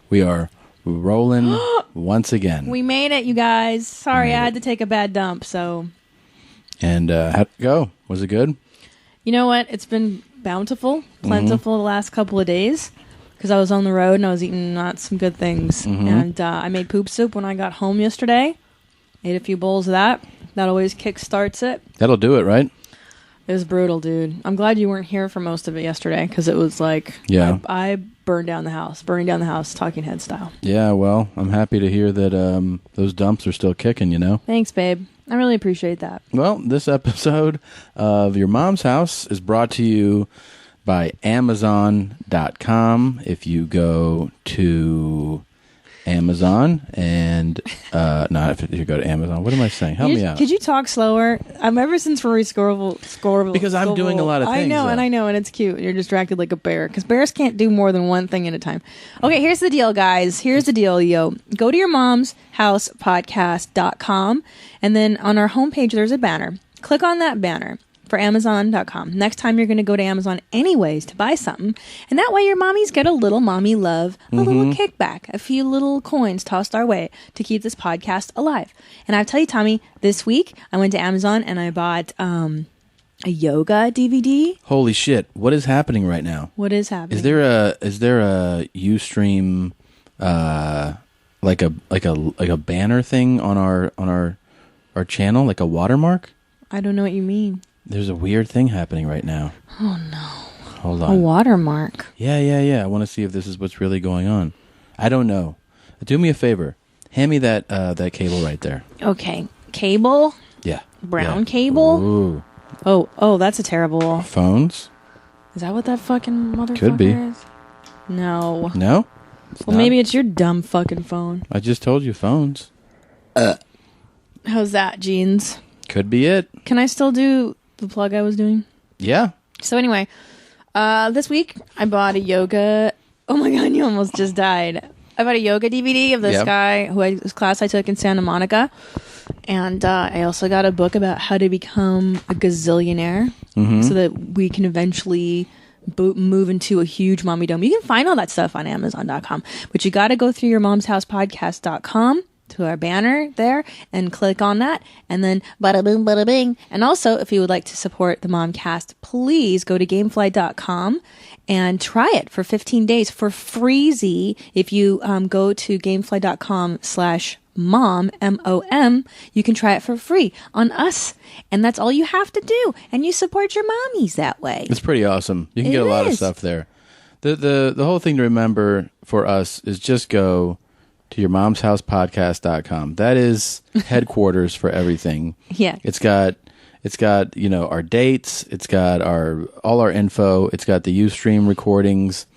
We are rolling once again. We made it, you guys. Sorry, I had to take a bad dump, so. And how'd it go? Was it good? You know what? It's been plentiful the last couple of days because I was on the road and I was eating not some good things. And I made poop soup when I got home yesterday. Ate a few bowls of that. That always kickstarts it. That'll do it, right? It was brutal, dude. I'm glad you weren't here for most of it yesterday because it was like, I burned down the house, burning down the house, Talking Head style. Yeah, well, I'm happy to hear that those dumps are still kicking, you know? Thanks, babe. I really appreciate that. Well, this episode of Your Mom's House is brought to you by Amazon.com. If you go to Amazon and if you go to Amazon, what am I saying? Help me out. Could you talk slower? Ever since Marie Scorable, because I'm doing a lot of things. I know, and it's cute. You're distracted like a bear because bears can't do more than one thing at a time. Okay, here's the deal, guys. Here's the deal, yo. Go to yourmomshousepodcast.com, and then on our homepage there's a banner. Click on that banner for Amazon.com. Next time you're going to go to Amazon anyways to buy something. And that way your mommies get a little mommy love, a little kickback, a few little coins tossed our way to keep this podcast alive. And I'll tell you, Tommy, this week I went to Amazon and I bought a yoga DVD. Holy shit. What is happening right now? What is happening? Is there a Ustream like a banner thing on our channel, like a watermark? I don't know what you mean. There's a weird thing happening right now. Oh, no. Hold on. A watermark. Yeah. I want to see if this is what's really going on. I don't know. Do me a favor. Hand me that cable right there. Okay. Cable? Yeah. Brown cable? Ooh. Oh, that's a terrible... Phones? Is that what that fucking motherfucker Could be. is? No. No? Well, maybe it's your dumb fucking phone. I just told you phones. How's that, Jeans? Could be it. Can I still do the plug I was doing? Yeah. So anyway, this week I bought a yoga... Oh my god, you almost just died. I bought a yoga DVD of this guy whose class I took in Santa Monica. And I also got a book about how to become a gazillionaire so that we can eventually move into a huge mommy dome. You can find all that stuff on Amazon.com. But you got to go through your momshousepodcast.com to our banner there and click on that, and then bada boom bada bing. And also, if you would like to support the Momcast, please go to gamefly.com and try it for 15 days for freezy. If you go to gamefly.com/mom, M-O-M, you can try it for free on us, and that's all you have to do, and you support your mommies that way. It's pretty awesome. You can get a lot of stuff there. The whole thing to remember for us is just go to your momshousepodcast.com. That is headquarters for everything. Yeah. It's got our dates, it's got all our info, it's got the Ustream recordings,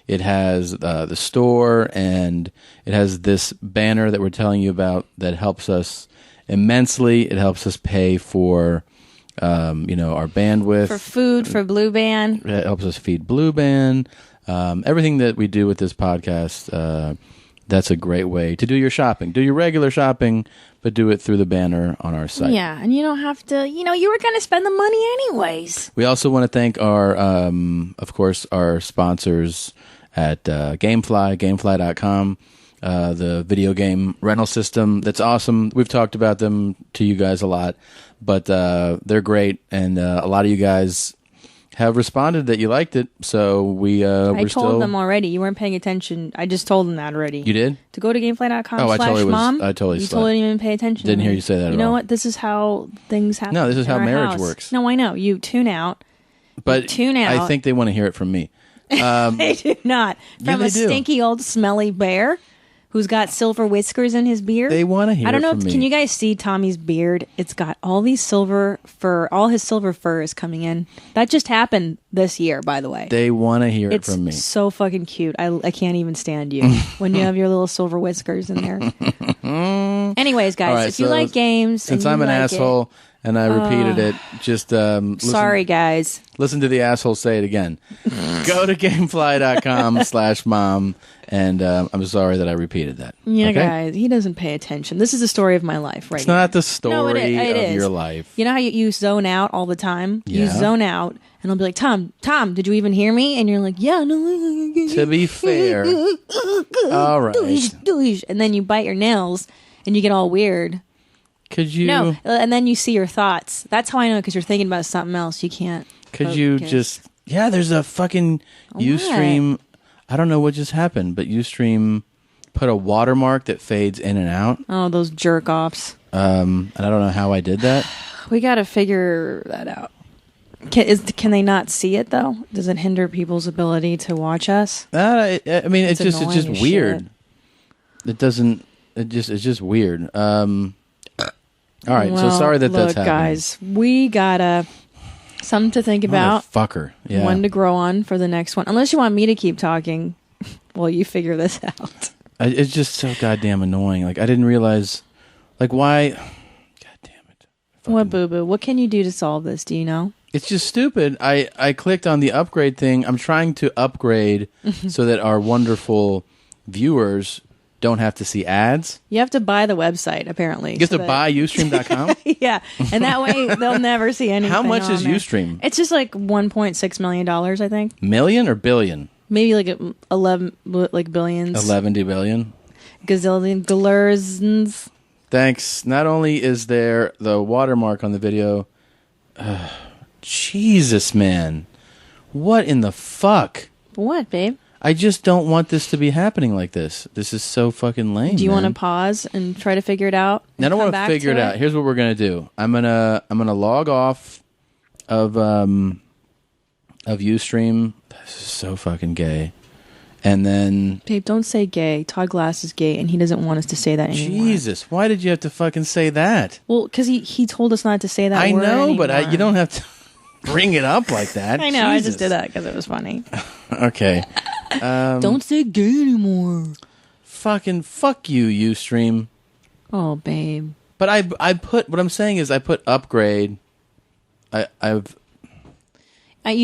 it has the store, and it has this banner that we're telling you about that helps us immensely. It helps us pay for our bandwidth, for food, for Blue Band. It helps us feed Blue Band. Everything that we do with this podcast, that's a great way to do your shopping. Do your regular shopping, but do it through the banner on our site. Yeah, and you don't have to, you were going to spend the money anyways. We also want to thank our sponsors at Gamefly, gamefly.com, the video game rental system. That's awesome. We've talked about them to you guys a lot, but they're great, and a lot of you guys have responded that you liked it, so I told them already. You weren't paying attention. I just told them that already. You did? To go to gamefly.com/mom. I totally You totally didn't even pay attention. Didn't hear you say that at all. You know what? This is how things happen. No, this is how marriage house. works. No, I know. You tune out. But tune out. I think they want to hear it from me. They do not. From a stinky old smelly bear who's got silver whiskers in his beard. They want to hear it from me. I don't know. Can you guys see Tommy's beard? It's got all these silver fur. All his silver fur is coming in. That just happened this year, by the way. They want to hear it from me. It's so fucking cute. I can't even stand you when you have your little silver whiskers in there. Anyways, guys, if you like games, since I'm an asshole and I repeated it. Just sorry, guys. Listen to the asshole say it again. Go to gamefly.com/mom, and I'm sorry that I repeated that. Yeah, okay? Guys, he doesn't pay attention. This is the story of my life, right? It's not the story it of is. your life. You know how you zone out all the time? Yeah. You zone out, and I'll be like, Tom, did you even hear me? And you're like, yeah, no. To be fair, all right. Doosh. And then you bite your nails, and you get all weird. Could you? No, and then you see your thoughts. That's how I know, because you're thinking about something else. You can't. Could you just? Yeah, there's a fucking Ustream. I don't know what just happened, but Ustream put a watermark that fades in and out. Oh, those jerk offs. And I don't know how I did that. We got to figure that out. Can they not see it though? Does it hinder people's ability to watch us? I mean, it's just weird. Shit. It doesn't. It's just weird. All right, so sorry that's happening. Guys, we gotta something to think about. Fucker, yeah. One to grow on for the next one. Unless you want me to keep talking while you figure this out. It's just so goddamn annoying. Like I didn't realize, like why. God damn it. What, boo boo? What can you do to solve this? Do you know? It's just stupid. I clicked on the upgrade thing. I'm trying to upgrade so that our wonderful viewers don't have to see ads. You have to buy the website, apparently. You have to buy Ustream.com? Yeah, and that way they'll never see anything. How much is there. Ustream? It's just like $1.6 million, I think. Million or billion? Maybe like 11, like billions. 11 billion? Gazillion, galerzons. Thanks. Not only is there the watermark on the video, Jesus, man. What in the fuck? What, babe? I just don't want this to be happening like this. This is so fucking lame. Do you want to pause and try to figure it out? I don't want to figure it out. Here's what we're gonna do. I'm gonna log off of Ustream. This is so fucking gay. And then, babe, don't say gay. Todd Glass is gay, and he doesn't want us to say that anymore. Jesus, why did you have to fucking say that? Well, because he told us not to say that. I word know, anymore. but you don't have to bring it up like that. I know. Jesus. I just did that because it was funny. Okay. Don't say gay anymore. Fucking fuck you, Ustream. Oh, babe. But I put what I'm saying is I put upgrade. You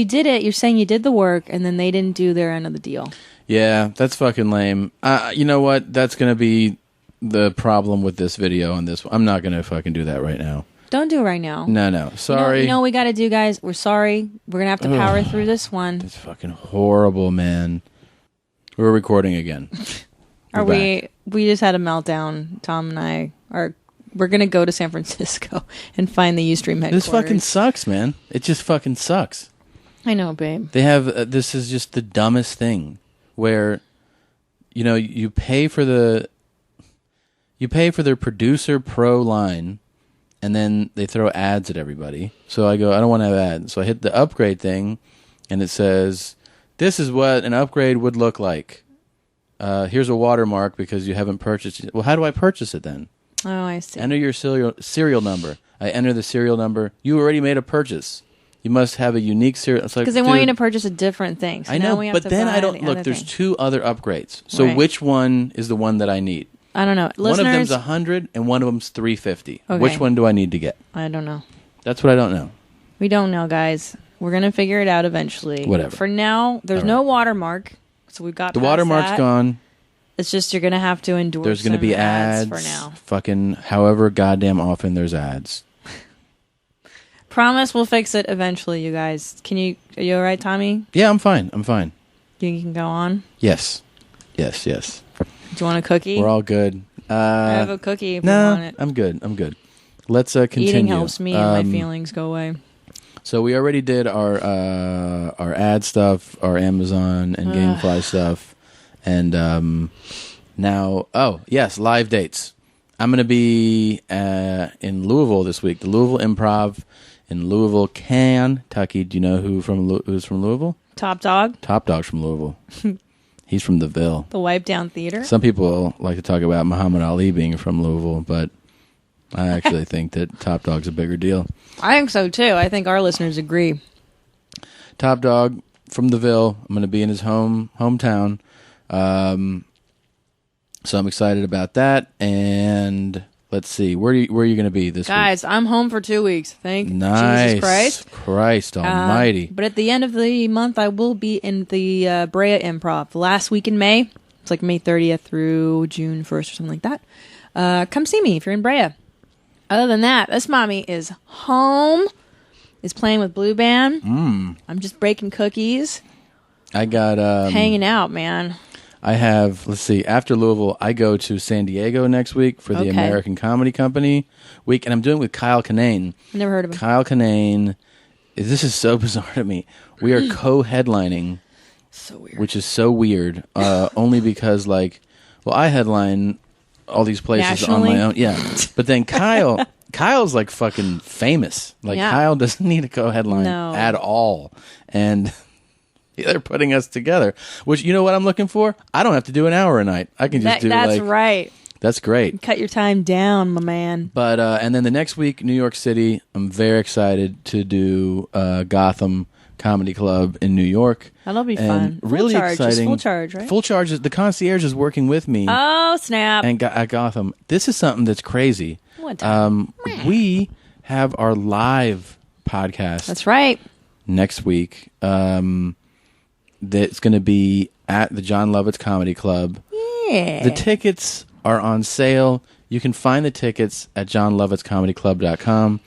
did it. You're saying you did the work, and then they didn't do their end of the deal. Yeah, that's fucking lame. You know what? That's gonna be the problem with this video and this one. I'm not gonna fucking do that right now. Don't do it right now. No. Sorry. You know what we got to do, guys? We're sorry. We're going to have to power through this one. It's fucking horrible, man. We're recording again. We just had a meltdown. Tom and I we're going to go to San Francisco and find the Ustream headquarters. This fucking sucks, man. It just fucking sucks. I know, babe. They have this is just the dumbest thing where you pay for their producer pro line. And then they throw ads at everybody. So I go, I don't want to have ads. So I hit the upgrade thing, and it says, this is what an upgrade would look like. Here's a watermark because you haven't purchased it. Well, how do I purchase it then? Oh, I see. Enter your serial number. I enter the serial number. You already made a purchase. You must have a unique serial. Because they want you to purchase a different thing. So I know, but then I don't look. There's two other upgrades. So which one is the one that I need? I don't know. Listeners, one of them's 100 and one of them's 350. Okay. Which one do I need to get? I don't know. That's what I don't know. We don't know, guys. We're gonna figure it out eventually. Whatever. For now, there's no watermark, so we've got the watermark's gone. It's just you're gonna have to endure. There's gonna be ads for now. Fucking however goddamn often there's ads. Promise we'll fix it eventually, you guys. Are you all right, Tommy? Yeah, I'm fine. You can go on. Yes. Do you want a cookie? We're all good. I have a cookie if you want it. I'm good. Let's continue. Eating helps me and my feelings go away. So we already did our ad stuff, our Amazon and GameFly stuff, and now live dates. I'm going to be in Louisville this week. The Louisville Improv in Louisville, Kentucky. Do you know who's from Louisville? Top Dog. Top Dog's from Louisville. He's from the Ville. The Wipe Down Theater? Some people like to talk about Muhammad Ali being from Louisville, but I actually think that Top Dog's a bigger deal. I think so, too. I think our listeners agree. Top Dog from the Ville. I'm going to be in his hometown. So I'm excited about that. And let's see. Where are you going to be this Guys, week? I'm home for 2 weeks. Thank Nice. Jesus Christ almighty. But at the end of the month, I will be in the Brea Improv. The last week in May. It's like May 30th through June 1st or something like that. Come see me if you're in Brea. Other than that, this mommy is home. Is playing with Blue Band. I'm just breaking cookies. I got... hanging out, man. I have, let's see, after Louisville, I go to San Diego next week for the American Comedy Company week, and I'm doing it with Kyle Kinane. I never heard of him. Kyle Kinane, this is so bizarre to me. We are co-headlining, so weird. which is so weird, only because, like, well, I headline all these places Nationally? on my own. Yeah, but then Kyle's like fucking famous. Like, Kyle doesn't need a co-headline at all, and... they're putting us together, which, you know what I'm looking for? I don't have to do an hour a night. I can just do That's right. That's great. Cut your time down, my man. But and then the next week, New York City. I'm very excited to do Gotham Comedy Club in New York. That'll be fun. Really exciting. Full charge, right? Full charge. The concierge is working with me. Oh, snap. And at Gotham. This is something that's crazy. What? We have our live podcast. That's right. Next week. That's going to be at the John Lovitz Comedy Club. Yeah. The tickets are on sale. You can find the tickets at johnlovitzcomedyclub.com.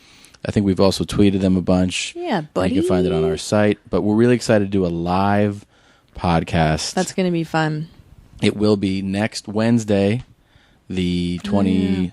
I think we've also tweeted them a bunch. Yeah, buddy. You can find it on our site. But we're really excited to do a live podcast. That's going to be fun. It will be next Wednesday, the 23rd.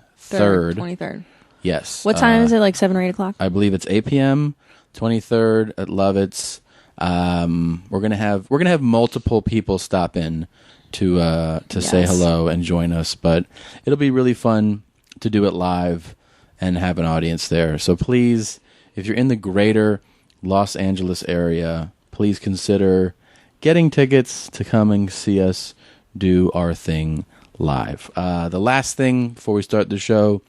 23rd. Yes. What time is it? Like 7 or 8 o'clock? I believe it's 8 p.m., 23rd at Lovitz. We're gonna have multiple people stop in to say hello and join us, but it'll be really fun to do it live and have an audience there. So please, if you're in the greater Los Angeles area, please consider getting tickets to come and see us do our thing live. The last thing before we start the show,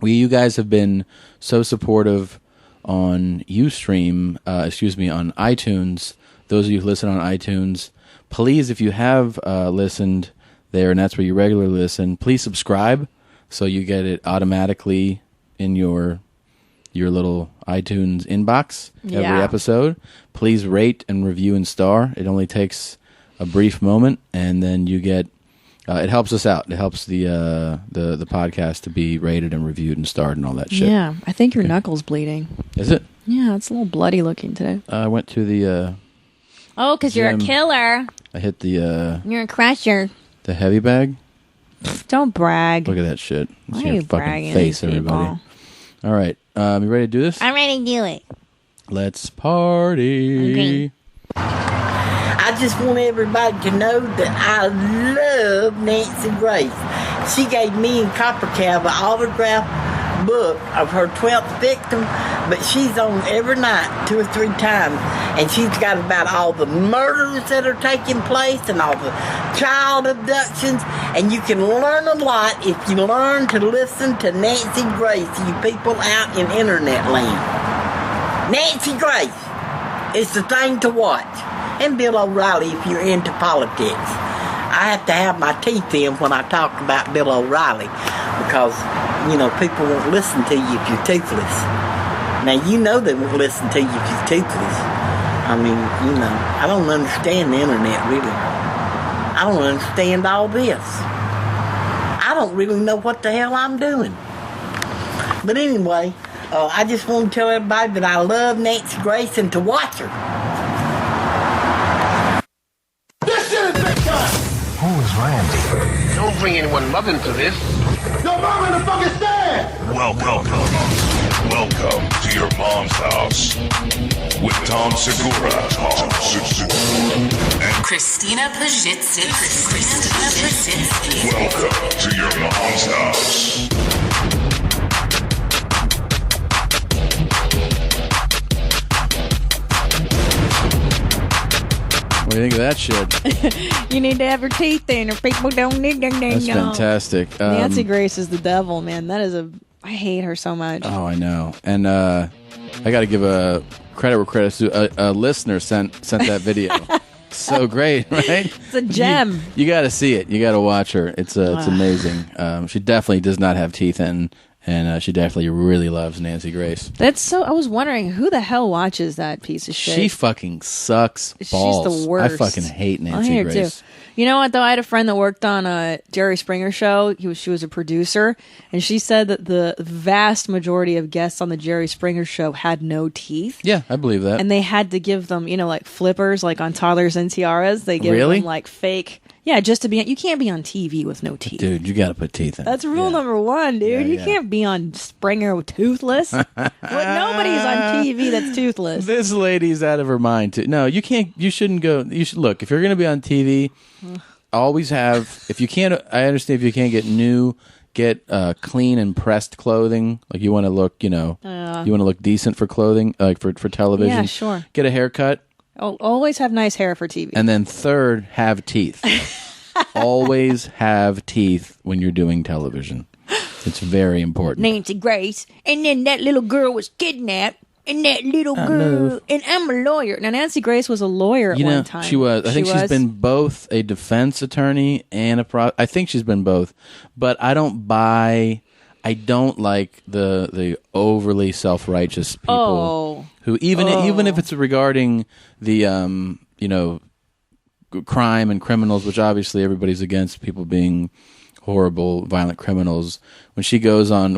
you guys have been so supportive on Ustream, on iTunes. Those of you who listen on iTunes, please, if you have listened there, and that's where you regularly listen, please subscribe so you get it automatically in your little iTunes inbox every episode. Please rate and review and star. It only takes a brief moment, and then you get... it helps us out. It helps the podcast to be rated and reviewed and starred and all that shit. Yeah, I think your knuckle's bleeding. Is it? Yeah, it's a little bloody looking today. I went to the... oh, because you're a killer. I hit the... you're a crusher. The heavy bag. Don't brag. Look at that shit. It's Why your are you fucking bragging face, at people? everybody. All right. You ready to do this? I'm ready to do it. Let's party. Okay. I just want everybody to know that I love Nancy Grace. She gave me and Copper Cow the autographed book of her 12th victim, but she's on every night 2 or 3 times, and she's got about all the murders that are taking place and all the child abductions, and you can learn a lot if you learn to listen to Nancy Grace, you people out in internet land. Nancy Grace is the thing to watch. And Bill O'Reilly if you're into politics. I have to have my teeth in when I talk about Bill O'Reilly because, people won't listen to you if you're toothless. Now, they won't listen to you if you're toothless. I mean, I don't understand the internet, really. I don't understand all this. I don't really know what the hell I'm doing. But anyway, I just want to tell everybody that I love Nancy Grace and to watch her. Who is Randy? Don't bring anyone love into this. Your mom in the fucking stand! Welcome to your mom's house with Tom Segura. And Christina Pazsitzky. welcome to your mom's house. What do you think of that shit? You need to have your teeth in, or people don't need them. That's fantastic. Nancy Grace is the devil, man. That is I hate her so much. Oh, I know. And I got to give a credit where credit's due. A listener sent that video. So great, right? It's a gem. You got to see it. You got to watch her. It's amazing. She definitely does not have teeth in. And she definitely really loves Nancy Grace. That's so. I was wondering who the hell watches that piece of shit. She fucking sucks balls. She's the worst. I fucking hate Nancy I hate her Grace. too. You know what though? I had a friend that worked on a Jerry Springer show. She was a producer, and she said that the vast majority of guests on the Jerry Springer show had no teeth. Yeah, I believe that. And they had to give them, like flippers, like on Toddlers and Tiaras. They give them like fake. Yeah, just to be. You can't be on TV with no teeth, dude. You got to put teeth in. That's rule number one, dude. You can't be on Springer toothless. Nobody's on TV that's toothless. This lady's out of her mind too. No, you can't. You shouldn't go. You should look. If you're going to be on TV, always have. If you can't, I understand if you can't get clean and pressed clothing. Like you want to look, you want to look decent for clothing, like for television. Yeah, sure. Get a haircut. Always have nice hair for TV. And then third, have teeth. Always have teeth when you're doing television. It's very important. Nancy Grace, and then that little girl was kidnapped, and that little girl, and I'm a lawyer. Now, Nancy Grace was a lawyer at one time. She was. I think she's been both a defense attorney and I think she's been both. But I don't like the overly self-righteous people who even if it's regarding the crime and criminals, which obviously everybody's against people being horrible, violent criminals. When she gets on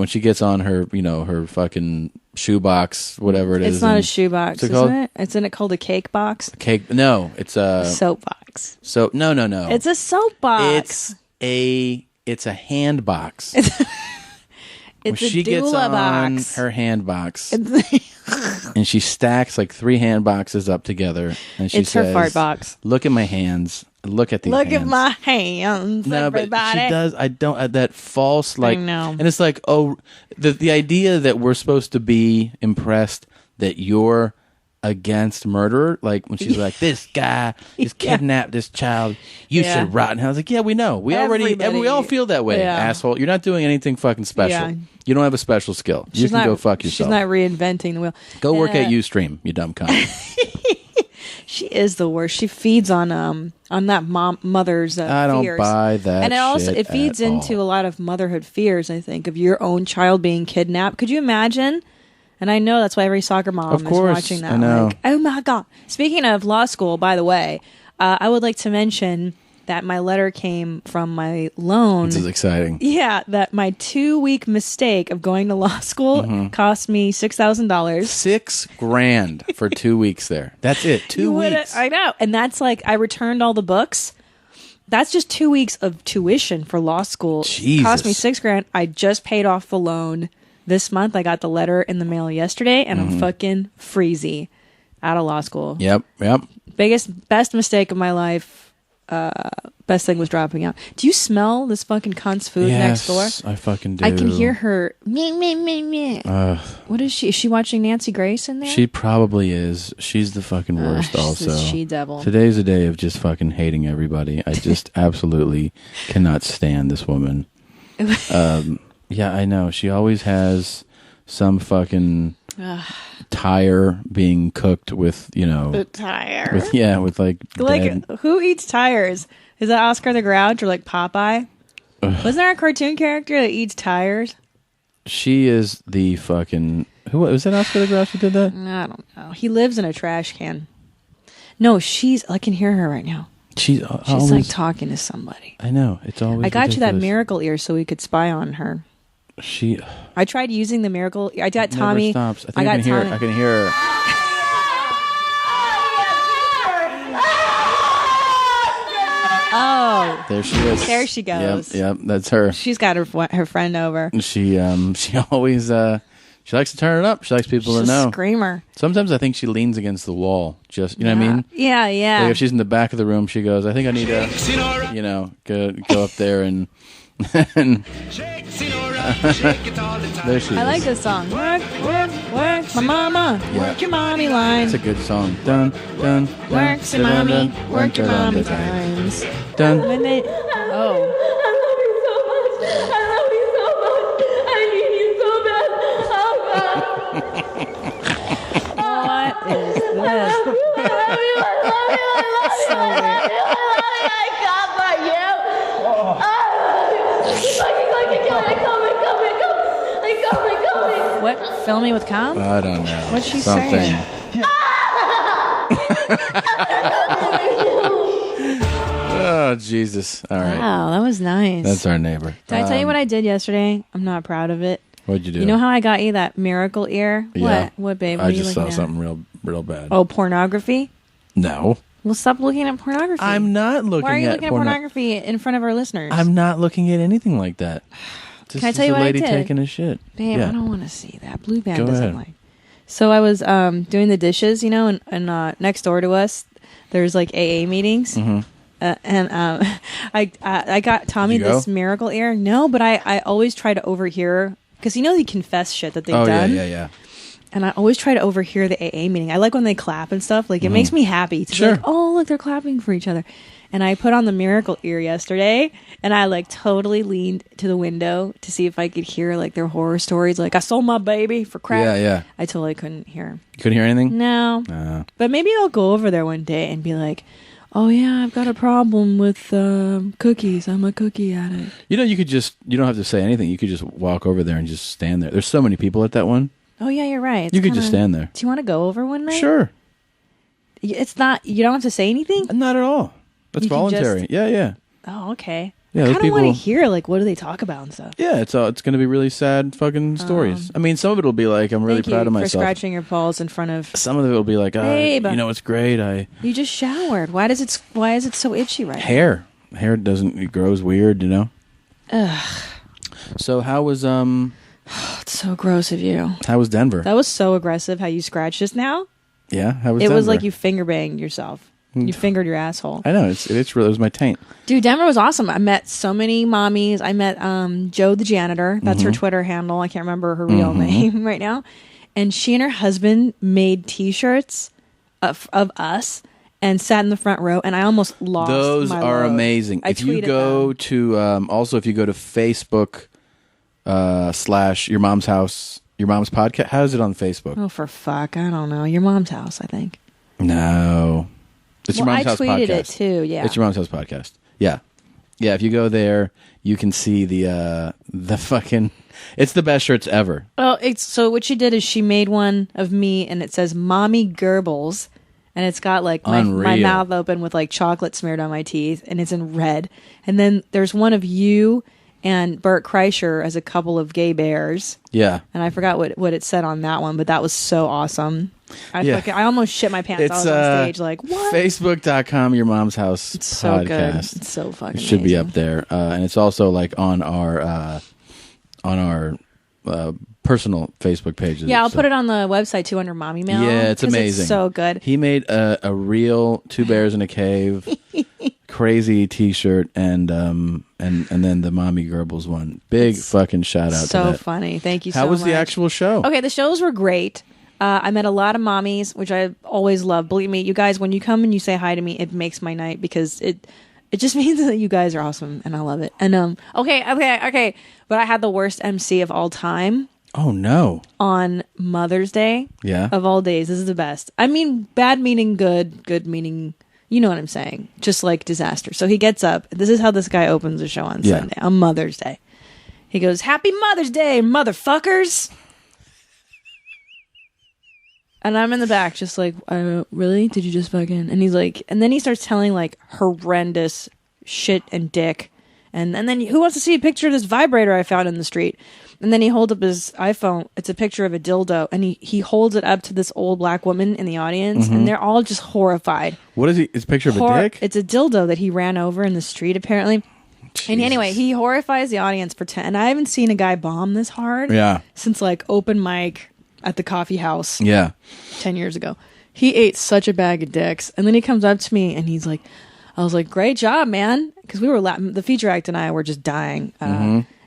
her her fucking shoebox, whatever it is. It's not a shoebox, isn't it? Isn't it called a cake box? No, it's a soapbox. No. It's a soapbox. It's a hand box. It's when a she gets doula on box. her hand box, and she stacks like 3 hand boxes up together, and she says, her fart box. "Look at my hands. Look at these. Look hands. at my hands, no, everybody." But she does. I don't. That false like. I know. And it's like, the idea that we're supposed to be impressed that you're against murder, like when she's like, this guy just kidnapped this child, you should rot in hell. I was like, yeah, we know, we all feel that way, asshole. You're not doing anything fucking special. You don't have a special skill. You can go fuck yourself. She's not reinventing the wheel. Go work at Ustream, you dumb cunt. She is the worst. She feeds on that mother's fears. I don't buy that. And it feeds into a lot of motherhood fears, I think, of your own child being kidnapped. Could you imagine? And I know that's why every soccer mom is watching that. I know. Like, oh my God. Speaking of law school, by the way, I would like to mention that my letter came from my loan. This is exciting. Yeah, that my 2-week mistake of going to law school cost me $6,000. $6,000 for 2 weeks there. That's it. 2 weeks. I know. And that's like, I returned all the books. That's just 2 weeks of tuition for law school. Jesus. Cost me $6,000. I just paid off the loan this month. I got the letter in the mail yesterday, and I'm fucking freezy out of law school. Yep. Best mistake of my life. Best thing was dropping out. Do you smell this fucking cunt's food next door? Yes, I fucking do. I can hear her. Meh, meh, meh, meh. What is she? Is she watching Nancy Grace in there? She probably is. She's the fucking worst also. She's a she-devil. Today's a day of just fucking hating everybody. I just absolutely cannot stand this woman. Yeah, I know. She always has some fucking tire being cooked with, the tire. With like dead. Who eats tires? Is that Oscar the Grouch or like Popeye? Wasn't there a cartoon character that eats tires? She is the fucking... Who was that? Oscar the Grouch who did that? I don't know. He lives in a trash can. No, I can hear her right now. She's always, like talking to somebody. I know. It's always I got ridiculous. you that miracle ear so we could spy on her. I tried using the miracle. I got Tommy. Never stops. I can hear. I can hear her. Oh, there she is. There she goes. Yep, that's her. She's got her friend over. She always she likes to turn it up. She likes people to know. She's a screamer. Sometimes I think she leans against the wall. Just what I mean? Yeah. Like if she's in the back of the room, she goes, I think I need to, go up there and. There she is. I like this song. Work, my mama. Yeah. Work your mommy line. It's a good song. Dun, dun, dun. Work your mommy. Work your mommy times. Dun. When they... Oh. What is this? So weird. What? Fill me with cum? I don't know. What's she Something. saying? Oh, Jesus. All right. Wow, that was nice. That's our neighbor. Did I tell you what I did yesterday? I'm not proud of it. What'd you do? You know how I got you that miracle ear? Yeah. What, babe? What I are you just saw looking at? something real bad. Oh, pornography? No. Well, stop looking at pornography. I'm not looking at Why are you looking at pornography in front of our listeners? I'm not looking at anything like that. Just Can I tell you a what I lady did? taking a shit. Babe, Yeah. I don't want to see that. Blue Van Go doesn't ahead. like. So I was doing the dishes, and next door to us, there's like AA meetings. Mm-hmm. I got Tommy Did you go? this miracle ear. No, but I always try to overhear because they confess shit that they've done. Yeah. And I always try to overhear the AA meeting. I like when they clap and stuff. Like, it makes me happy to be Sure. like, oh, look, they're clapping for each other. And I put on the miracle ear yesterday, and I, like, totally leaned to the window to see if I could hear, like, their horror stories. Like, I sold my baby for crack. Yeah. I totally couldn't hear. You couldn't hear anything? No. But maybe I'll go over there one day and be like, oh, yeah, I've got a problem with cookies. I'm a cookie addict. You don't have to say anything. You could just walk over there and just stand there. There's so many people at that one. Oh, yeah, you're right. It's You could just stand there. Do you want to go over one night? Sure. It's not, you don't have to say anything? Not at all. That's You can voluntary. just- Yeah. Oh, okay. Yeah, I those kind of want to people- hear, like, what do they talk about and stuff? Yeah, it's going to be really sad fucking stories. I mean, some of it will be like, I'm really Thank proud you of for myself. scratching your balls in front of... Some of it will be like, Babe. it's great. You just showered. Why is it so itchy right now? Hair it grows weird, Ugh. So how was It's so gross of you. Denver? That was so aggressive how you scratched just now. Yeah, how was It Denver? was like you finger banged yourself. You fingered your asshole. I know it was my taint. Dude, Denver was awesome. I met so many mommies. I met Joe the janitor. That's her Twitter handle. I can't remember her real name right now. And she and her husband made T-shirts of us and sat in the front row. And I almost lost. Those my are load. amazing. I If you tweeted go them. to if you go to Facebook / your mom's house, your mom's podcast. How is it on Facebook? Oh, for fuck! I don't know. Your mom's house, I think. No, it's your Well, mom's I house tweeted podcast. it too. Yeah, It's your mom's house podcast. Yeah. If you go there, you can see the fucking. It's the best shirts ever. Oh, so what she did is she made one of me, and it says "Mommy Goebbels," and it's got like my Unreal. mouth open with like chocolate smeared on my teeth, and it's in red. And then there's one of you and Bert Kreischer as a couple of gay bears, Yeah. and I forgot what it said on that one, but that was so awesome. Yeah. I almost shit my pants. I was on stage like, what? Facebook.com, your mom's house It's so good. podcast. It's so fucking It should be amazing. up there, and it's also like on our personal Facebook pages. Yeah, I'll So- put it on the website too under Mommy Mail. Yeah, it's 'cause amazing. It's so good. He made a real Two Bears in a Cave, crazy T-shirt, and then the Mommy Goebbels one. Big fucking shout out So to that. funny. Thank you so How much. was the actual show? Okay, the shows were great. I met a lot of mommies, which I always love. Believe me, you guys, when you come and you say hi to me, it makes my night because it just means that you guys are awesome and I love it. And okay. But I had the worst MC of all time Oh no! on Mother's Day. Yeah. Of all days, this is the best. I mean, bad meaning good, good meaning, you know what I'm saying. Just like disaster. So he gets up. This is how this guy opens the show on Yeah. Sunday, on Mother's Day. He goes, "Happy Mother's Day, motherfuckers." And I'm in the back just like, really? Did you just fucking... And he's like... And then he starts telling like horrendous shit and dick. And then who wants to see a picture of this vibrator I found in the street? And then he holds up his iPhone. It's a picture of a dildo. And he holds it up to this old black woman in the audience. And they're all just horrified. What is he? It's a picture of a dick. It's a dildo that he ran over in the street apparently. And anyway, he horrifies the audience for 10. And I haven't seen a guy bomb this hard Yeah. since like open mic at the coffee house. Yeah. 10 years ago. He ate such a bag of dicks. And then he comes up to me and he's like, I was like, great job, man. Because we were the feature act and I were just dying.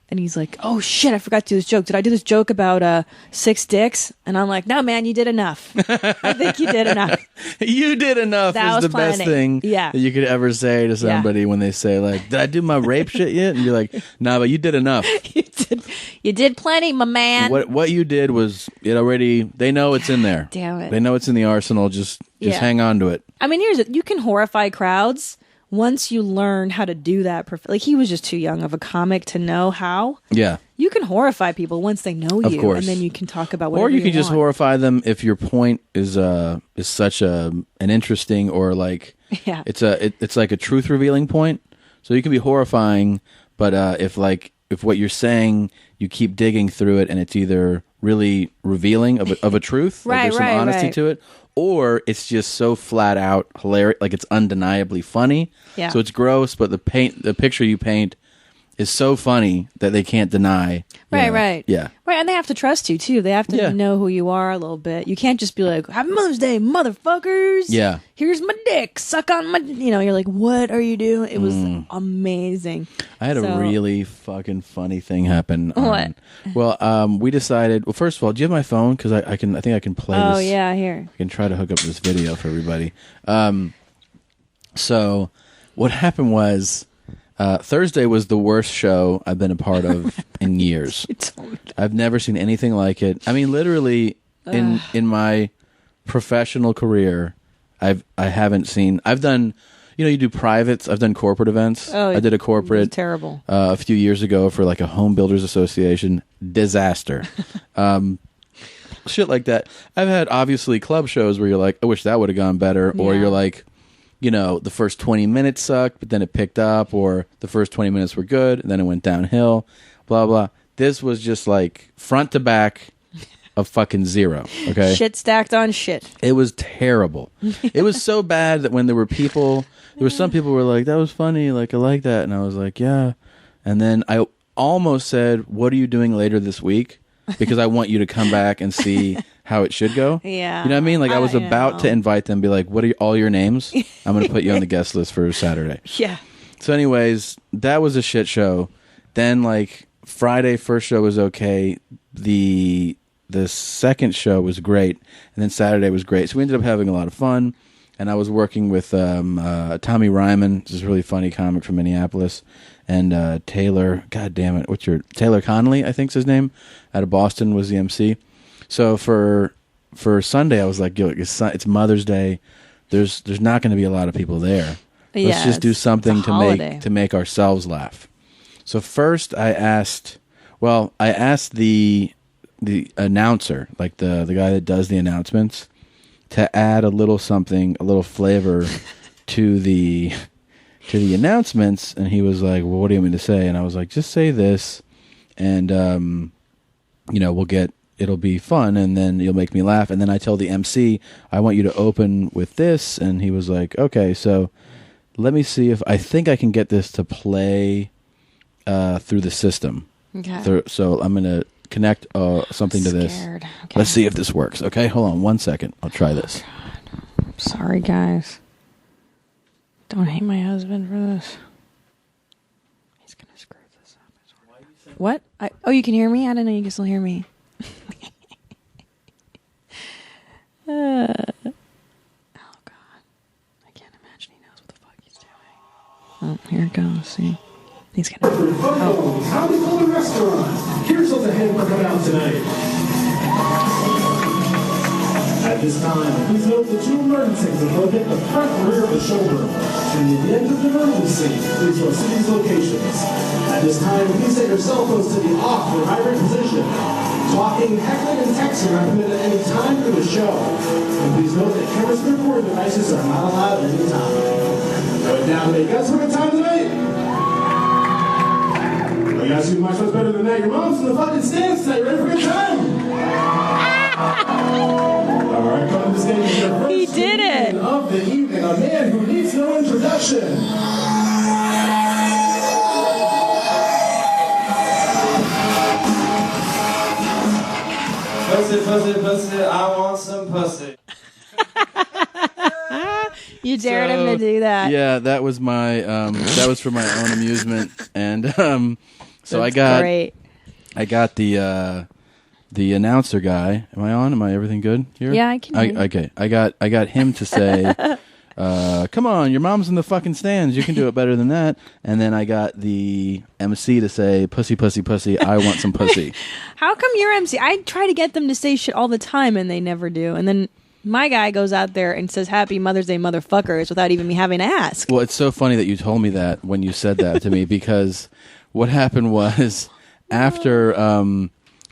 And he's like, oh shit, I forgot to do this joke. Did I do this joke about 6 dicks? And I'm like, no, man, you did enough. I think you did enough. You did enough That is was the best planning. thing Yeah. that you could ever say to somebody when they say like, did I do my rape shit yet? And you're like, nah, but you did enough. You did. You did plenty, my man. What you did was it already. They know it's in there. Damn it. They know it's in the arsenal. Just hang on to it. I mean, here's it. You can horrify crowds once you learn how to do that. Like, he was just too young of a comic to know how. Yeah. You can horrify people once they know you, of course. and then you can talk about whatever or you can want. just horrify them if your point is such an interesting or like it's like a truth revealing point. So you can be horrifying, but if what you're saying you keep digging through it and it's either really revealing of a truth, like there's some honesty to it, or it's just so flat out hilarious, like it's undeniably funny. Yeah. So it's gross, but the picture you paint is so funny that they can't deny. Right. Yeah. Right, and they have to trust you, too. They have to know who you are a little bit. You can't just be like, Happy Mother's Day, motherfuckers. Yeah. Here's my dick. Suck on my... you're like, what are you doing? It was amazing. I had a really fucking funny thing happen. What? Well, we decided... Well, first of all, do you have my phone? Because I think I can play this. Oh, yeah, here. I can try to hook up this video for everybody. So what happened was... Thursday was the worst show I've been a part of in years. I've never seen anything like it. I mean, literally in my professional career, I haven't seen. I've done, you do privates. I've done corporate events. Oh, I did a corporate terrible a few years ago for like a home builders association. Disaster. Shit like that. I've had obviously club shows where you're like, I wish that would have gone better, or you're like, the first 20 minutes sucked, but then it picked up, or the first 20 minutes were good, and then it went downhill, blah, blah. This was just like front to back of fucking zero, okay? Shit stacked on shit. It was terrible. It was so bad that when there were some people who were like, that was funny, like, I like that, and I was like, yeah. And then I almost said, what are you doing later this week? Because I want you to come back and see how it should go. Yeah. You know what I mean? Like I was about to invite them, be like, what are all your names? I'm going to put you on the guest list for Saturday. Yeah. So anyways, that was a shit show. Then like Friday, first show was okay. The second show was great. And then Saturday was great. So we ended up having a lot of fun. And I was working with Tommy Ryman, this is a really funny comic from Minneapolis, and Taylor, God damn it, Taylor Connolly, I think's his name, out of Boston, was the MC. So for Sunday, I was like, yo, it's Mother's Day. There's not going to be a lot of people there. Let's just do something to make ourselves laugh. So first, I asked the announcer, like the guy that does the announcements, to add a little something, a little flavor to the announcements, and he was like, well, what do you want me to say? And I was like, just say this, and it'll be fun, and then you'll make me laugh. And then I tell the MC, I want you to open with this, and he was like, okay, so let me see if I think I can get this to play through the system. Okay. So I'm going to connect something to this. Okay. Let's see if this works. Okay, hold on 1 second. I'll try this. God. Sorry, guys. Don't hate my husband for this. He's going to screw this up. What? You can hear me? I didn't know you could still hear me. Oh, God. I can't imagine he knows what the fuck he's doing. Oh, here it goes. See? He's going to... Howdy Doody Restaurant. Here's what the head we're coming out tonight. At this time, please note the two emergencies are located at the front and rear of the showroom. And in the event of an emergency, please go to these locations. At this time, please set your cell phones to the off or vibrate position. Talking, heckling, and texting are permitted at any time through the show. And please note that cameras and recording devices are not allowed at any time. But now, you guys have a good time tonight? Well, you guys do much better than that. Your mom's in the fucking stands tonight. Ready for a good time? All right, come to the stage. Your first He did it. Of the evening, a man who needs no introduction. Pussy, pussy, pussy, I want some pussy. You dared him to do that. Yeah, that was my that was for my own amusement, and so That's great. I got the announcer guy. Am I on? Am I everything good here? Yeah, I can hear you. Okay, I got him to say, come on, your mom's in the fucking stands. You can do it better than that. And then I got the MC to say, pussy, pussy, pussy, I want some pussy. How come you're MC? I try to get them to say shit all the time, and they never do. And then my guy goes out there and says, Happy Mother's Day, motherfuckers, without even me having to ask. Well, it's so funny that you told me that when you said that to me, because what happened was after...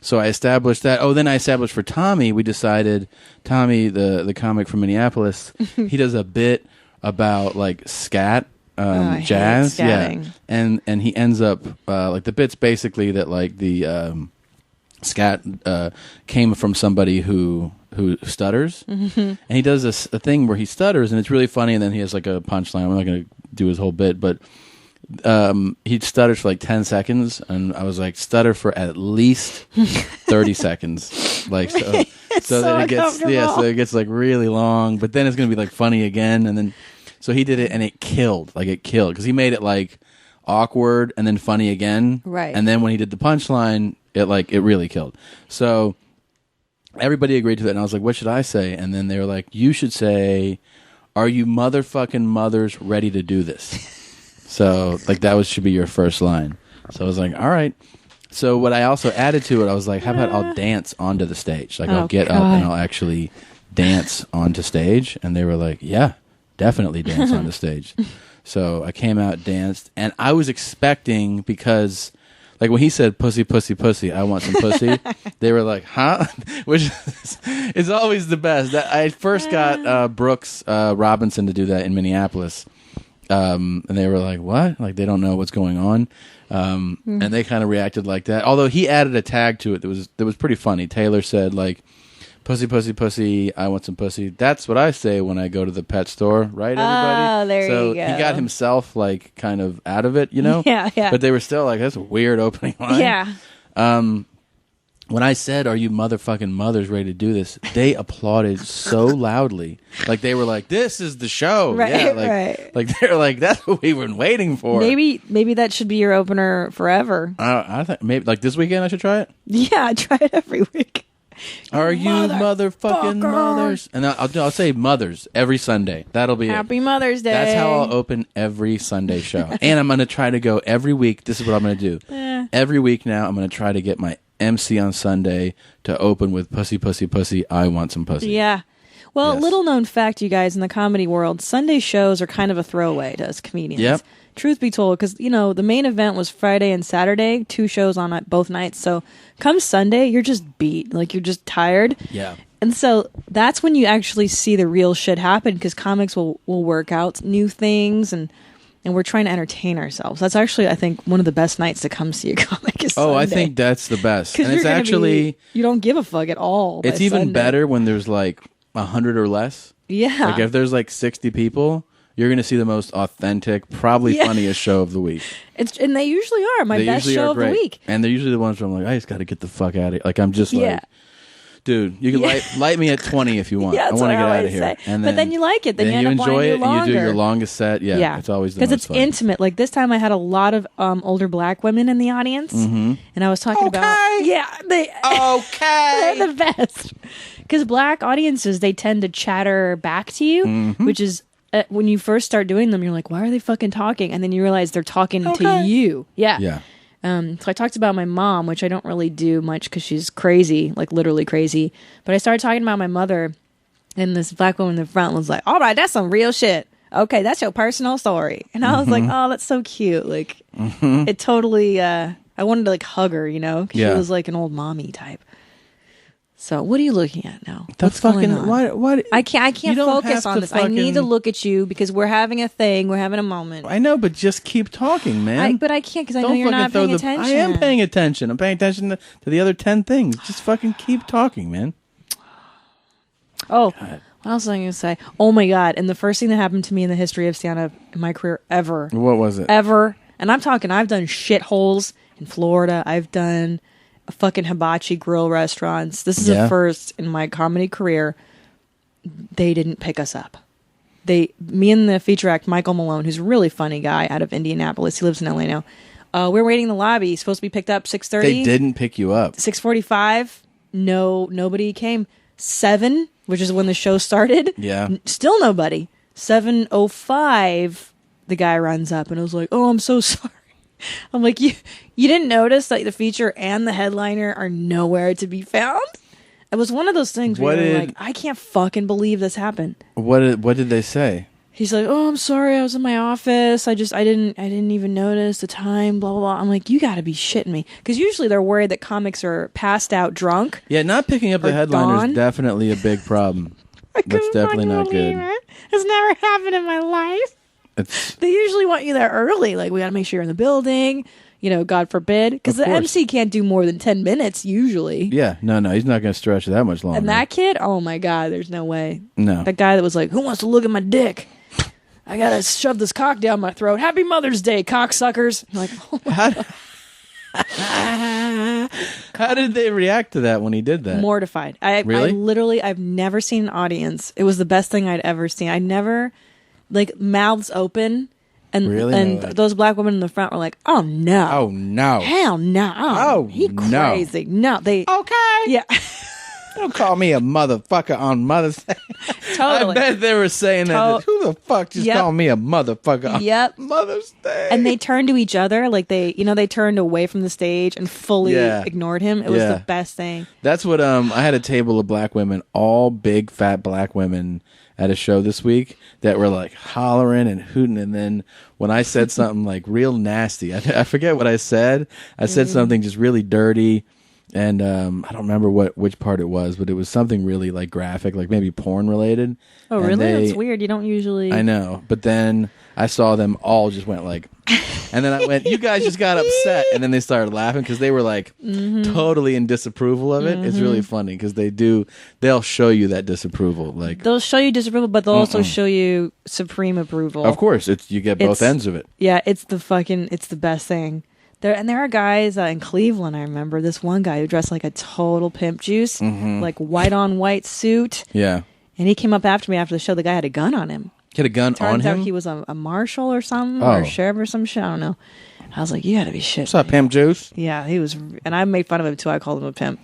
so I established that. Oh, then I established for Tommy. We decided Tommy, the comic from Minneapolis, he does a bit about like scat, jazz, yeah, and he ends up like the bit's basically that like the scat came from somebody who stutters, and he does a thing where he stutters, and it's really funny, and then he has like a punchline. I'm not going to do his whole bit, but. He stutters for like 10 seconds, and I was like, stutter for at least 30 seconds, like so that it gets so it gets like really long, but then it's gonna be like funny again, and then so he did it, and it killed because he made it like awkward and then funny again, right? And then when he did the punchline, it really killed. So everybody agreed to that, and I was like, what should I say? And then they were like, you should say, are you motherfucking mothers ready to do this? So, like, should be your first line. So I was like, all right. So what I also added to it, I was like, how about I'll dance onto the stage? Like, I'll get up and I'll actually dance onto stage. And they were like, yeah, definitely dance on the stage. So I came out, danced, and I was expecting, because, like, when he said, pussy, pussy, pussy, I want some pussy, they were like, huh? Which is always the best. I first got Brooks Robinson to do that in Minneapolis. And they were like, what? Like, they don't know what's going on. And they kind of reacted like that. Although he added a tag to it that was pretty funny. Taylor said, like, pussy, pussy, pussy, I want some pussy. That's what I say when I go to the pet store, right, everybody? Oh, there you go. So he got himself, like, kind of out of it, you know? Yeah. But they were still like, that's a weird opening line. Yeah. When I said, are you motherfucking mothers ready to do this, they applauded so loudly. Like, they were like, this is the show. Right, yeah, right. Like, they're like, that's what we've been waiting for. Maybe that should be your opener forever. I think maybe, like, this weekend I should try it? Yeah, try it every week. Are you motherfucking mothers? And I'll say mothers every Sunday. That'll be Happy Mother's Day. That's how I'll open every Sunday show. And I'm going to try to go every week. This is what I'm going to do. Every week now, I'm going to try to get my MC on Sunday to open with pussy, pussy, pussy, I want some pussy. Yeah. Well, Yes. little known fact, you guys, in the comedy world, Sunday shows are kind of a throwaway to us comedians. Yep. Truth be told, because, the main event was Friday and Saturday, 2 shows on both nights. So come Sunday, you're just beat. Like, you're just tired. Yeah. And so that's when you actually see the real shit happen, because comics will work out new things, and we're trying to entertain ourselves. That's actually, I think, one of the best nights to come see a comic is Sunday. Oh, I think that's the best. And it's you're actually... you don't give a fuck at all. It's by even Sunday. better when there's like 100 or less. Yeah. Like if there's like 60 people, you're going to see the most authentic, probably funniest show of the week. And they usually are my best show of the week. And they're usually the ones where I'm like, I just got to get the fuck out of here. Like, I'm just like, dude, you can light me at 20 if you want. Yeah, I that's want to what get I out of always here. say. But then you like it. Then you end up enjoy wanting to it do longer. and you do your longest set. Yeah. It's always the most because it's fun. intimate. Like this time, I had a lot of older black women in the audience, and I was talking about they're the best. Because black audiences, they tend to chatter back to you, which is when you first start doing them, you're like, why are they fucking talking? And then you realize they're talking to you. Yeah. So I talked about my mom, which I don't really do much because she's crazy, like literally crazy. But I started talking about my mother, and this black woman in the front was like, all right, that's some real shit. Okay, that's your personal story. And I was like, oh, that's so cute. Like, it totally, I wanted to like hug her, because she was like an old mommy type. So what are you looking at now? That's fucking what? I can't focus on this. I need to look at you because we're having a thing. We're having a moment. I know, but just keep talking, man. But I can't because I know you're not paying attention. I am paying attention. I'm paying attention to the other 10 things. Just fucking keep talking, man. Oh, God. What else was I going to say? Oh my God! And the first thing that happened to me in the history of stand-up in my career ever. What was it? Ever. And I'm talking. I've done shitholes in Florida. I've done fucking hibachi grill restaurants. This is the first in my comedy career. They didn't pick us up. Me and the feature act, Michael Malone, who's a really funny guy out of Indianapolis. He lives in LA now. We're waiting in the lobby. He's supposed to be picked up 6:30. They didn't pick you up. 6:45. No, nobody came. 7, which is when the show started. Yeah. Still nobody. 7:05, the guy runs up and was like, "Oh, I'm so sorry." I'm like, you didn't notice that the feature and the headliner are nowhere to be found? It was one of those things where you're like, I can't fucking believe this happened. What did they say? He's like, "Oh, I'm sorry, I was in my office. I didn't even notice the time, blah, blah, blah." I'm like, you gotta be shitting me. Because usually they're worried that comics are passed out drunk. Yeah, not picking up the headliner is definitely a big problem. That's definitely not good. It's never happened in my life. They usually want you there early. Like, we gotta make sure you're in the building. You know, God forbid. Because the MC can't do more than 10 minutes, usually. Yeah, no, he's not going to stretch it that much longer. And that kid, oh my God, there's no way. No. That guy that was like, "Who wants to look at my dick? I gotta shove this cock down my throat. Happy Mother's Day, cocksuckers." I'm like, oh How did they react to that when he did that? Mortified. Really? I've never seen an audience. It was the best thing I'd ever seen. I never, like, mouths open. And really? And those black women in the front were like, "Oh no. Oh no. Hell no. Oh, he crazy. No. They okay. Yeah. Don't call me a motherfucker on Mother's Day. Totally. I bet they were saying that. Who the fuck just called me a motherfucker on Mother's Day? And they turned to each other, like they turned away from the stage and fully ignored him. It was the best thing. That's what I had a table of black women, all big fat black women at a show this week that were like hollering and hooting, and then when I said something like real nasty, I forget what I said. I said something just really dirty. And I don't remember which part it was, but it was something really like graphic, like maybe porn related. Oh, and really? That's weird. You don't usually. I know, but then I saw them all just went like, and then I went, "You guys just got upset," and then they started laughing because they were like totally in disapproval of it. It's really funny because they'll show you that disapproval, like they'll show you disapproval, but they'll also show you supreme approval. Of course, you get both ends of it. Yeah, it's the best thing. There are guys in Cleveland, I remember this one guy who dressed like a total pimp juice, like white on white suit. Yeah. And he came up after me after the show. The guy had a gun on him. He had a gun on him? Turns out he was a marshal or something, or a sheriff or some shit. I don't know. I was like, you gotta be shit. What's up, pimp juice? Yeah, he was. And I made fun of him too. I called him a pimp.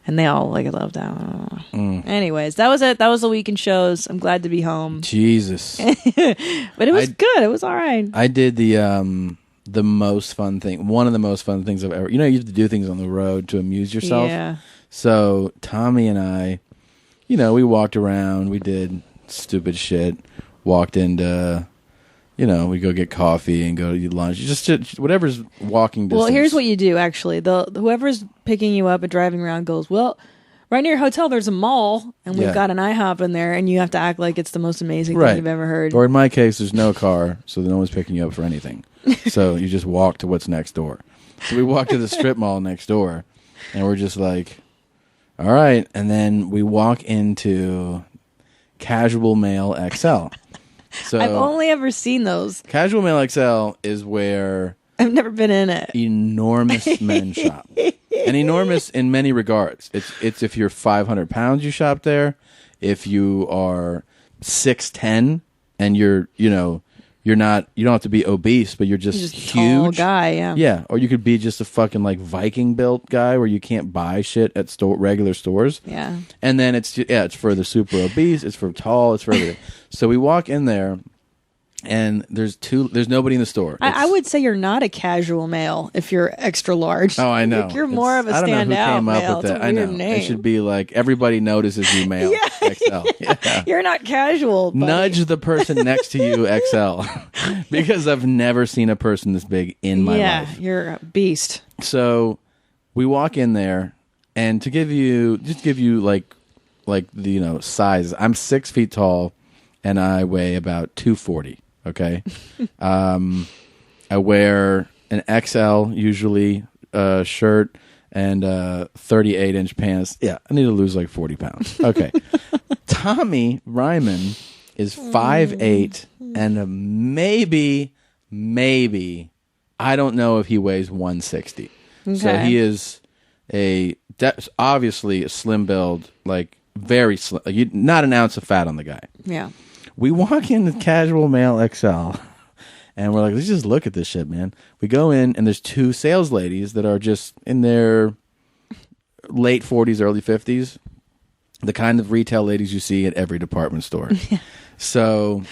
And they all loved that. Anyways, that was it. That was the weekend shows. I'm glad to be home. Jesus. But it was good. It was all right. I did the most fun thing, one of the most fun things I've ever, you have to do things on the road to amuse yourself. Yeah. So Tommy and I, we walked around, we did stupid shit, walked into, we go get coffee and go to eat lunch, just whatever's walking distance. Well, here's what you do, actually. Whoever's picking you up and driving around goes, "Well, right near your hotel, there's a mall, and we've got an IHOP in there," and you have to act like it's the most amazing thing you've ever heard. Or in my case, there's no car, so no one's picking you up for anything. So you just walk to what's next door. So we walk to the strip mall next door, and we're just like, all right. And then we walk into Casual Mail XL. So I've only ever seen those. Casual Mail XL is where I've never been in it. Enormous men shop. And enormous in many regards. It's if you're 500 pounds, you shop there. If you are 6'10" and you don't have to be obese, but you're just huge. Tall guy, yeah. Yeah, or you could be just a fucking like Viking built guy where you can't buy shit at regular stores. Yeah. And then it's for the super obese, it's for tall, it's for everything. So we walk in there, and there's nobody in the store. I would say you're not a casual male if you're extra large. Oh, I know. Like you're more of a I don't know who standout came male. up with that. It's a I know. weird name. It should be like everybody notices you, male. XL. Yeah. You're not casual. Buddy. Nudge the person next to you, XL, because I've never seen a person this big in my life. Yeah, you're a beast. So we walk in there, and to give you like the size, I'm 6 feet tall, and I weigh about 240. Okay. I wear an XL usually shirt and 38-inch pants. Yeah, I need to lose like 40 pounds. Okay. Tommy Ryman is 5'8" and maybe I don't know if he weighs 160. Okay. So he is obviously a slim build, like very slim. Not an ounce of fat on the guy. Yeah. We walk into Casual Mail XL, and we're like, let's just look at this shit, man. We go in, and there's two sales ladies that are just in their late 40s, early 50s, the kind of retail ladies you see at every department store. So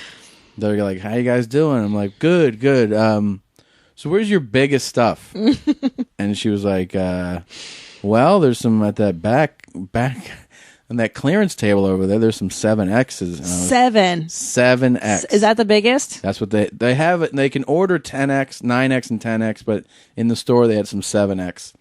They're like, "How you guys doing?" I'm like, "Good, good." So where's your biggest stuff? And she was like, "Well, there's some at that back on that clearance table over there. There's some 7Xs." 7X. Is that the biggest? That's what they have it. They can order 10X, 9X, and 10X, but in the store they had some 7X.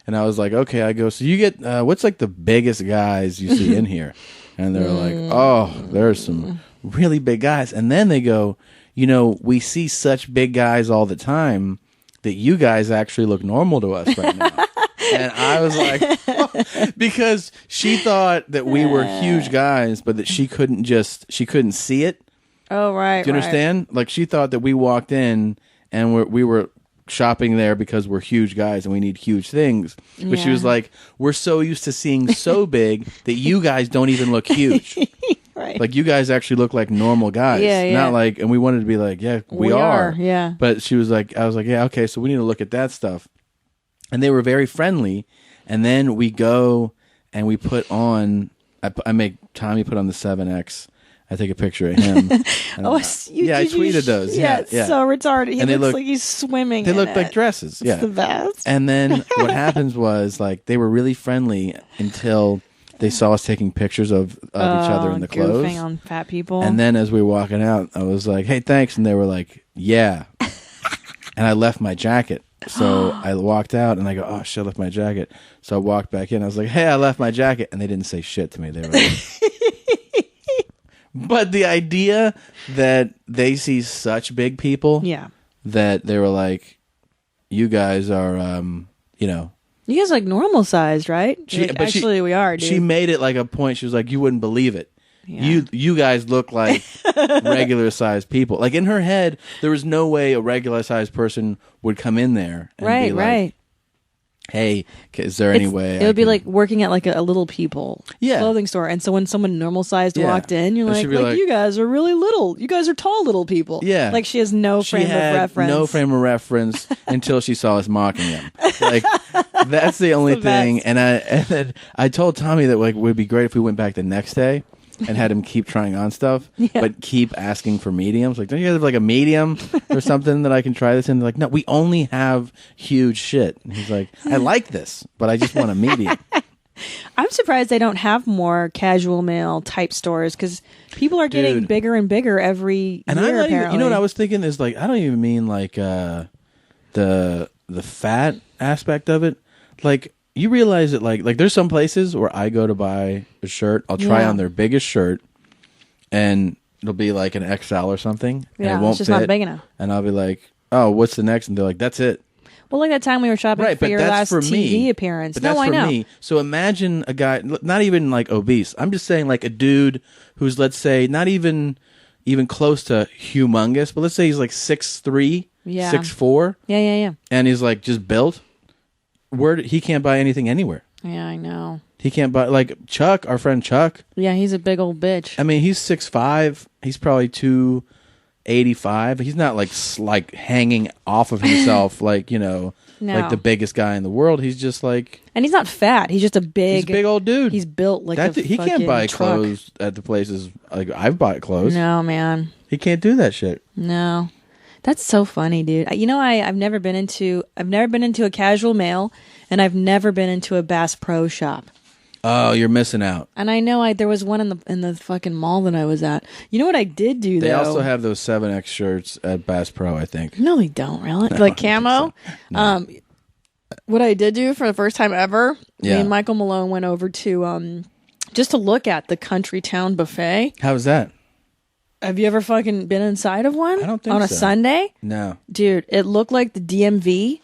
And I was like, okay. I go, so you get what's like the biggest guys you see in here? And they're like, oh, there's some really big guys. And then they go, we see such big guys all the time that you guys actually look normal to us right now. And I was like, oh, because she thought that we were huge guys, but that she couldn't see it. Oh, right. Do you understand? Like, she thought that we walked in and we were shopping there because we're huge guys and we need huge things. But she was like, we're so used to seeing so big that you guys don't even look huge. Right. Like, you guys actually look like normal guys. Yeah. Not like, and we wanted to be like, yeah, we are. Yeah. But she was like, I was like, yeah, okay, so we need to look at that stuff. And they were very friendly. And then we go and we put on, I make Tommy put on the 7X. I take a picture of him. I tweeted those. Yeah, it's so retarded. He looks like he's swimming. They look like dresses. It's the best. And then what happens was, like, they were really friendly until they saw us taking pictures of each other in the clothes. Goofing on fat people. And then as we were walking out, I was like, hey, thanks. And they were like, yeah. And I left my jacket. So I walked out and I go, oh, shit, I left my jacket. So I walked back in. I was like, hey, I left my jacket. And they didn't say shit to me. They were like... But the idea that they see such big people, that they were like, "You guys are, you guys are like normal sized, right?" Actually, we are. Dude. She made it like a point. She was like, "You wouldn't believe it. Yeah. You guys look like regular sized people." Like, in her head, there was no way a regular sized person would come in there and be like, hey, is there any way? It would be like working at like a Little People clothing store. And so when someone normal sized walked in, you're like, you guys are really little. You guys are tall little people. Yeah. Like, she has no frame of reference. No frame of reference until she saw us mocking him. Like, that's the only thing. And then I told Tommy that, like, it would be great if we went back the next day and had him keep trying on stuff, but keep asking for mediums. Like, don't you guys have like a medium or something that I can try this in? They're like, no, we only have huge shit. And he's like, I like this, but I just want a medium. I'm surprised they don't have more casual male type stores, because people are getting bigger and bigger every year, apparently. You know what I was thinking is, like, I don't even mean like the fat aspect of it. Like, you realize that, like there's some places where I go to buy a shirt, I'll try on their biggest shirt, and it'll be like an XL or something, and it won't it's just fit, not big enough. And I'll be like, oh, what's the next? And they're like, that's it. Well, like that time we were shopping for your last TV appearance. But that's for know. me. So imagine a guy, not even like obese. I'm just saying, like, a dude who's, let's say, not even close to humongous, but let's say he's like 6'3", 6'4". Yeah. And he's like just built. He can't buy anything anywhere. Yeah, I know. He can't buy, like, Chuck, our friend Chuck. Yeah, he's a big old bitch. I mean, he's 6'5". He's probably 285. He's not like hanging off of himself like, like the biggest guy in the world. He's just like, and he's not fat. He's just a big old dude. He's built like he can't buy truck. clothes at the places like I've bought clothes. No, man. He can't do that shit. No. That's so funny, dude. I've never been into a casual male, and I've never been into a Bass Pro shop. Oh, you're missing out. And I know there was one in the fucking mall that I was at. You know what I did do, though? They also have those 7X shirts at Bass Pro, I think. No, they don't, really. Like camo? No. What I did do for the first time ever, me and Michael Malone went over to just to look at the Country Town Buffet. How was that? Have you ever fucking been inside of one? I don't think so. On a Sunday? No. Dude, it looked like the DMV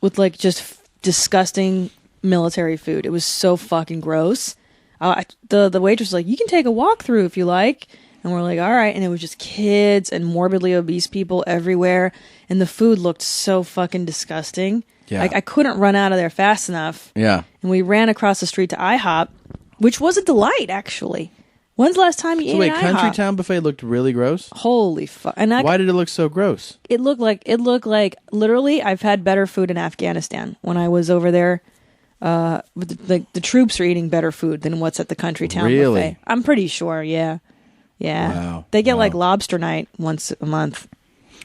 with like just disgusting military food. It was so fucking gross. The waitress was like, you can take a walk through if you like. And we're like, all right. And it was just kids and morbidly obese people everywhere. And the food looked so fucking disgusting. Yeah. Like, I couldn't run out of there fast enough. Yeah. And we ran across the street to IHOP, which was a delight, actually. When's the last time you ate at IHOP? Country Town Buffet looked really gross? Holy fuck. Why did it look so gross? It looked like literally I've had better food in Afghanistan when I was over there. The troops are eating better food than what's at the Country Town Buffet. I'm pretty sure, yeah. Yeah. Wow. They get Wow. like lobster night once a month.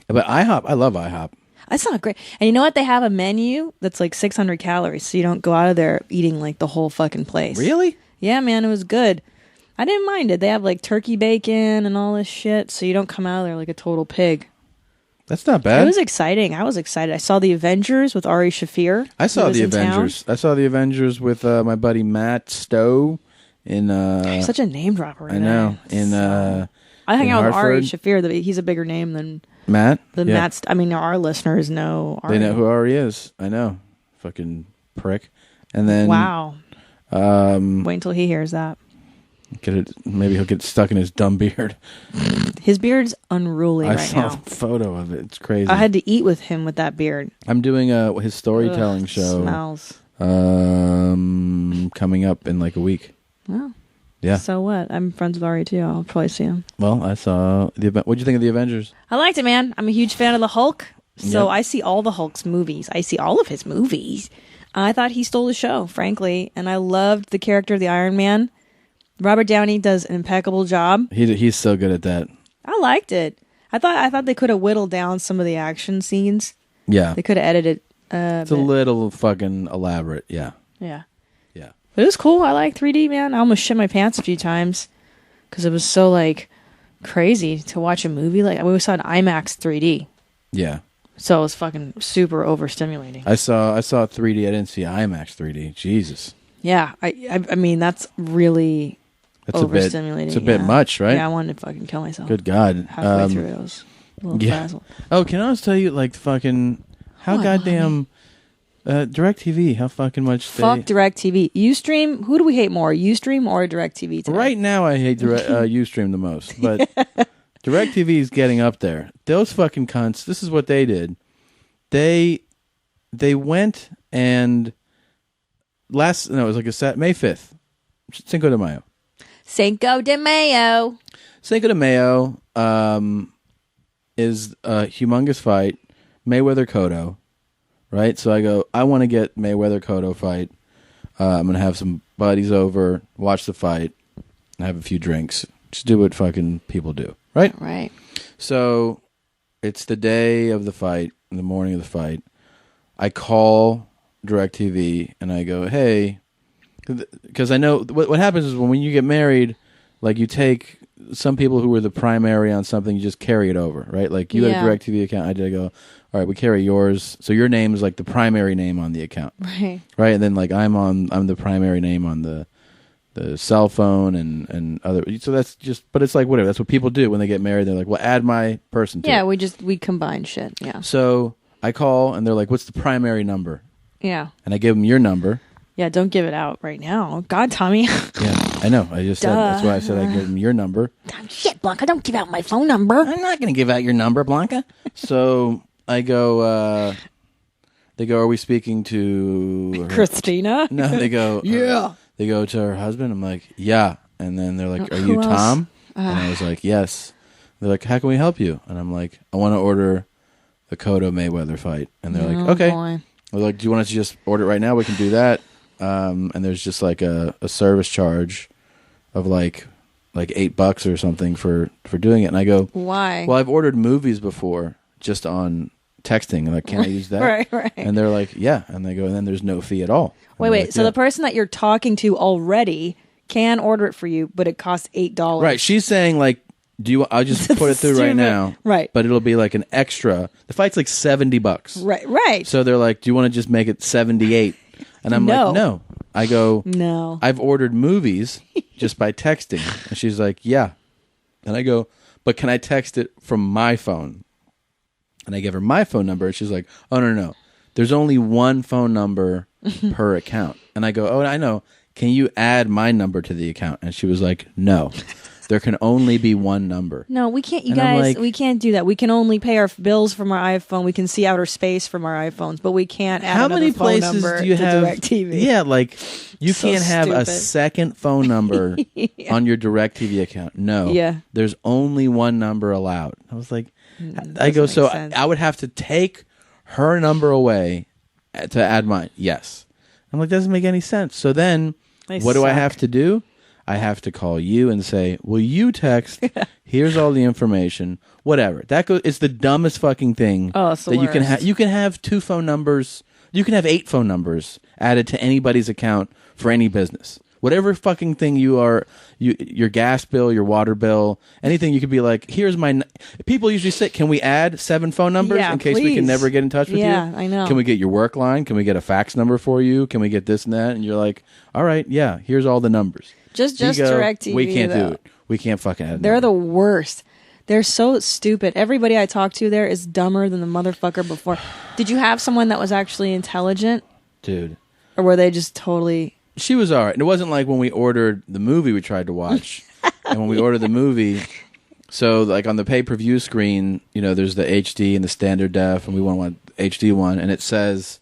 But IHOP, I love IHOP. That's not great. And you know what? They have a menu that's like 600 calories, so you don't go out of there eating like the whole fucking place. Really? Yeah, man, it was good. I didn't mind it. They have like turkey bacon and all this shit, so you don't come out of there like a total pig. That's not bad. It was exciting. I was excited. I saw the Avengers with Ari Shafir. I saw He was the in town. Avengers. I saw the Avengers with my buddy Matt Stowe in. He's such a name dropper. I know in. I hang in out with Ari Hartford. Shafir. He's a bigger name than Matt. the Yeah. Matt. I mean, our listeners know Ari. They know who Ari is. I know, fucking prick. And then Wow. Wait until he hears that. Maybe he'll get stuck in his dumb beard. His beard's unruly I right saw now. a photo of it. It's crazy. I had to eat with him with that beard. I'm doing his storytelling Ugh, show. Smells. Coming up in like a week. Well, Yeah. so what? I'm friends with Ari too. I'll probably see him. Well, I saw the event. What'd you think of the Avengers? I liked it, man. I'm a huge fan of the Hulk. So Yep. I see all the Hulk's movies. I see all of his movies. I thought he stole the show, frankly. And I loved the character of the Iron Man. Robert Downey does an impeccable job. He's so good at that. I liked it. I thought they could have whittled down some of the action scenes. Yeah. They could have edited It's a little fucking elaborate. Yeah. Yeah. Yeah. But it was cool. I like 3D, man. I almost shit my pants a few times because it was so like crazy to watch a movie. Like we saw an IMAX 3D, Yeah. so it was fucking super overstimulating. I saw 3D. I didn't see IMAX 3D. Jesus. Yeah, I mean that's really That's overstimulating. It's a bit yeah. much, right? Yeah, I wanted to fucking kill myself. Good God. Halfway through it, I was a little Yeah. frazzled. Oh, can I just tell you, like, fucking, how What, goddamn, DirecTV, how fucking much Fuck DirecTV. Ustream. Who do we hate more, Ustream or DirecTV? Today? Right now, I hate Ustream the most, but DirecTV is getting up there. Those fucking cunts. This is what they did. They went and it was like May 5th, Cinco de Mayo. Cinco de Mayo. Cinco de Mayo is a humongous fight. Mayweather Cotto, right? So I go, I want to get Mayweather Cotto fight. I'm gonna have some buddies over, watch the fight, and have a few drinks. Just do what fucking people do, right? Right. So it's the day of the fight, in the morning of the fight. I call DirecTV and I go, hey, because I know what happens is when you get married, like you take some people who were the primary on something, you just carry it over, right? Like you had a DirecTV account, I did. I go, all right, we carry yours, so your name is like the primary name on the account, Right. right? And then like I'm the primary name on the cell phone and other. So that's just, but it's like whatever. That's what people do when they get married. They're like, well, add my person to Yeah, it. we combine shit. Yeah. So I call and they're like, what's the primary number? Yeah. And I give them your number. Yeah, don't give it out right now. God, Tommy. Yeah, I know. I just said, that's why I said I give them your number. Shit, Blanca, don't give out my phone number. I'm not going to give out your number, Blanca. So I go, they go, are we speaking to her? Christina? No, they go, Yeah. They go to her husband. I'm like, yeah. And then they're like, are Who you else? Tom? And I was like, yes. They're like, how can we help you? And I'm like, I want to order the Cotto Mayweather fight. And they're like, okay. Boy. They're like, do you want us to just order it right now? We can do that. And there's just like a service charge of like $8 or something for doing it. And I go, Why? well, I've ordered movies before just on texting. And like, can I use that? Right. And they're like, yeah. And they go, and then there's no fee at all. And Wait. they're like, So yeah. the person that you're talking to already can order it for you, but it costs $8. Right. She's saying like, I'll just put it through right Stupid. now. Right. But it'll be like an extra. The fight's like $70. Right. So they're like, do you want to just make it 78? And I'm No. like, no. I go, No. I've ordered movies just by texting. And she's like, yeah. And I go, but can I text it from my phone? And I give her my phone number. And she's like, oh, no. There's only one phone number per account. And I go, oh, I know. Can you add my number to the account? And she was like, no. There can only be one number. No, we can't. You And I'm guys, like- we can't do that. We can only pay our bills from our iPhone. We can see outer space from our iPhones, but we can't add How another many phone places number do you to have? DirecTV. Yeah, like you So can't have a stupid. second phone number on your DirecTV account. No. Yeah. There's only one number allowed. I was like, I doesn't go, make so sense. I would have to take her number away to add mine. Yes. I'm like, doesn't make any sense. So then They what do I suck. have to do? I have to call you and say, will you text, here's all the information, whatever. It's the dumbest fucking thing it's the that you can worst. have. You can have 2 phone numbers. You can have 8 phone numbers added to anybody's account for any business. Whatever fucking thing your gas bill, your water bill, anything, you could be like, here's my... People usually say, can we add 7 phone numbers in case we can please. never get in touch with you? Yeah, I know. Can we get your work line? Can we get a fax number for you? Can we get this and that? And you're like, all right, yeah, here's all the numbers. Just You go, DirecTV, we can't though. do it. We can't fucking add They're numbers. the worst. They're so stupid. Everybody I talk to there is dumber than the motherfucker before. Did you have someone that was actually intelligent? Dude. Or were they just totally... She was all right. And it wasn't like when we ordered the movie we tried to watch. And when we ordered the movie, so like on the pay-per-view screen, there's the HD and the standard def, and we want HD one, and it says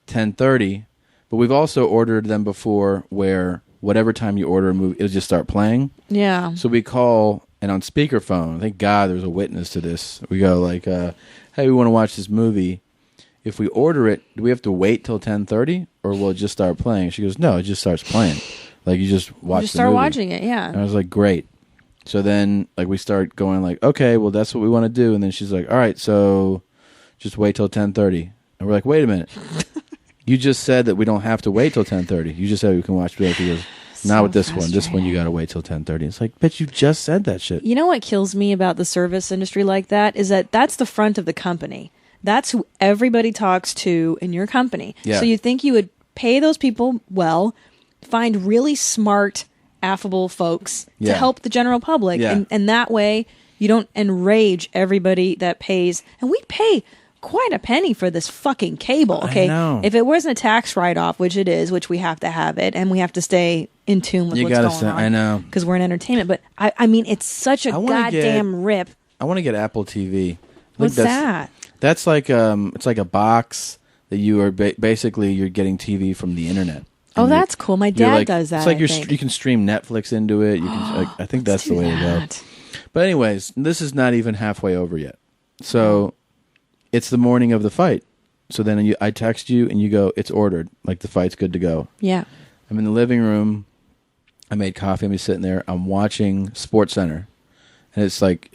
10:30. But we've also ordered them before where whatever time you order a movie, it'll just start playing. Yeah. So we call, and on speakerphone, thank God there's a witness to this. We go like, hey, we want to watch this movie. If we order it, do we have to wait till 10:30, or will it just start playing? She goes, no, it just starts playing. Like you just watch. You just the start movie. watching it, yeah. And I was like, great. So then, like, we start going like, okay, well, that's what we want to do. And then she's like, all right, so just wait till 10:30. And we're like, wait a minute. You just said that we don't have to wait till 10:30. You just said we can watch the He goes, not with this one. This one you got to wait till 10:30. It's like, bitch, you just said that shit. You know what kills me about the service industry like that is that that's the front of the company. That's who everybody talks to in your company. Yeah. So you'd think you would pay those people well, find really smart, affable folks to Yeah. help the general public. Yeah. And that way you don't enrage everybody that pays. And we pay quite a penny for this fucking cable, okay? I know. If it wasn't a tax write-off, which it is, which we have to have it, and we have to stay in tune with You what's gotta going say- on. I know. Because we're in entertainment. But, I mean, it's such a I wanna goddamn rip. I want to get Apple TV. I think What's that? That's like it's like a box that you are basically you're getting TV from the internet. Oh, And that's cool. My you're dad like- does that. It's like I think. you can stream Netflix into it. You can. I think that's the way to go. that. But anyways, this is not even halfway over yet. So it's the morning of the fight. So then I text you and you go, it's ordered. Like the fight's good to go. Yeah. I'm in the living room. I made coffee. I'm sitting there. I'm watching Sports Center, and it's like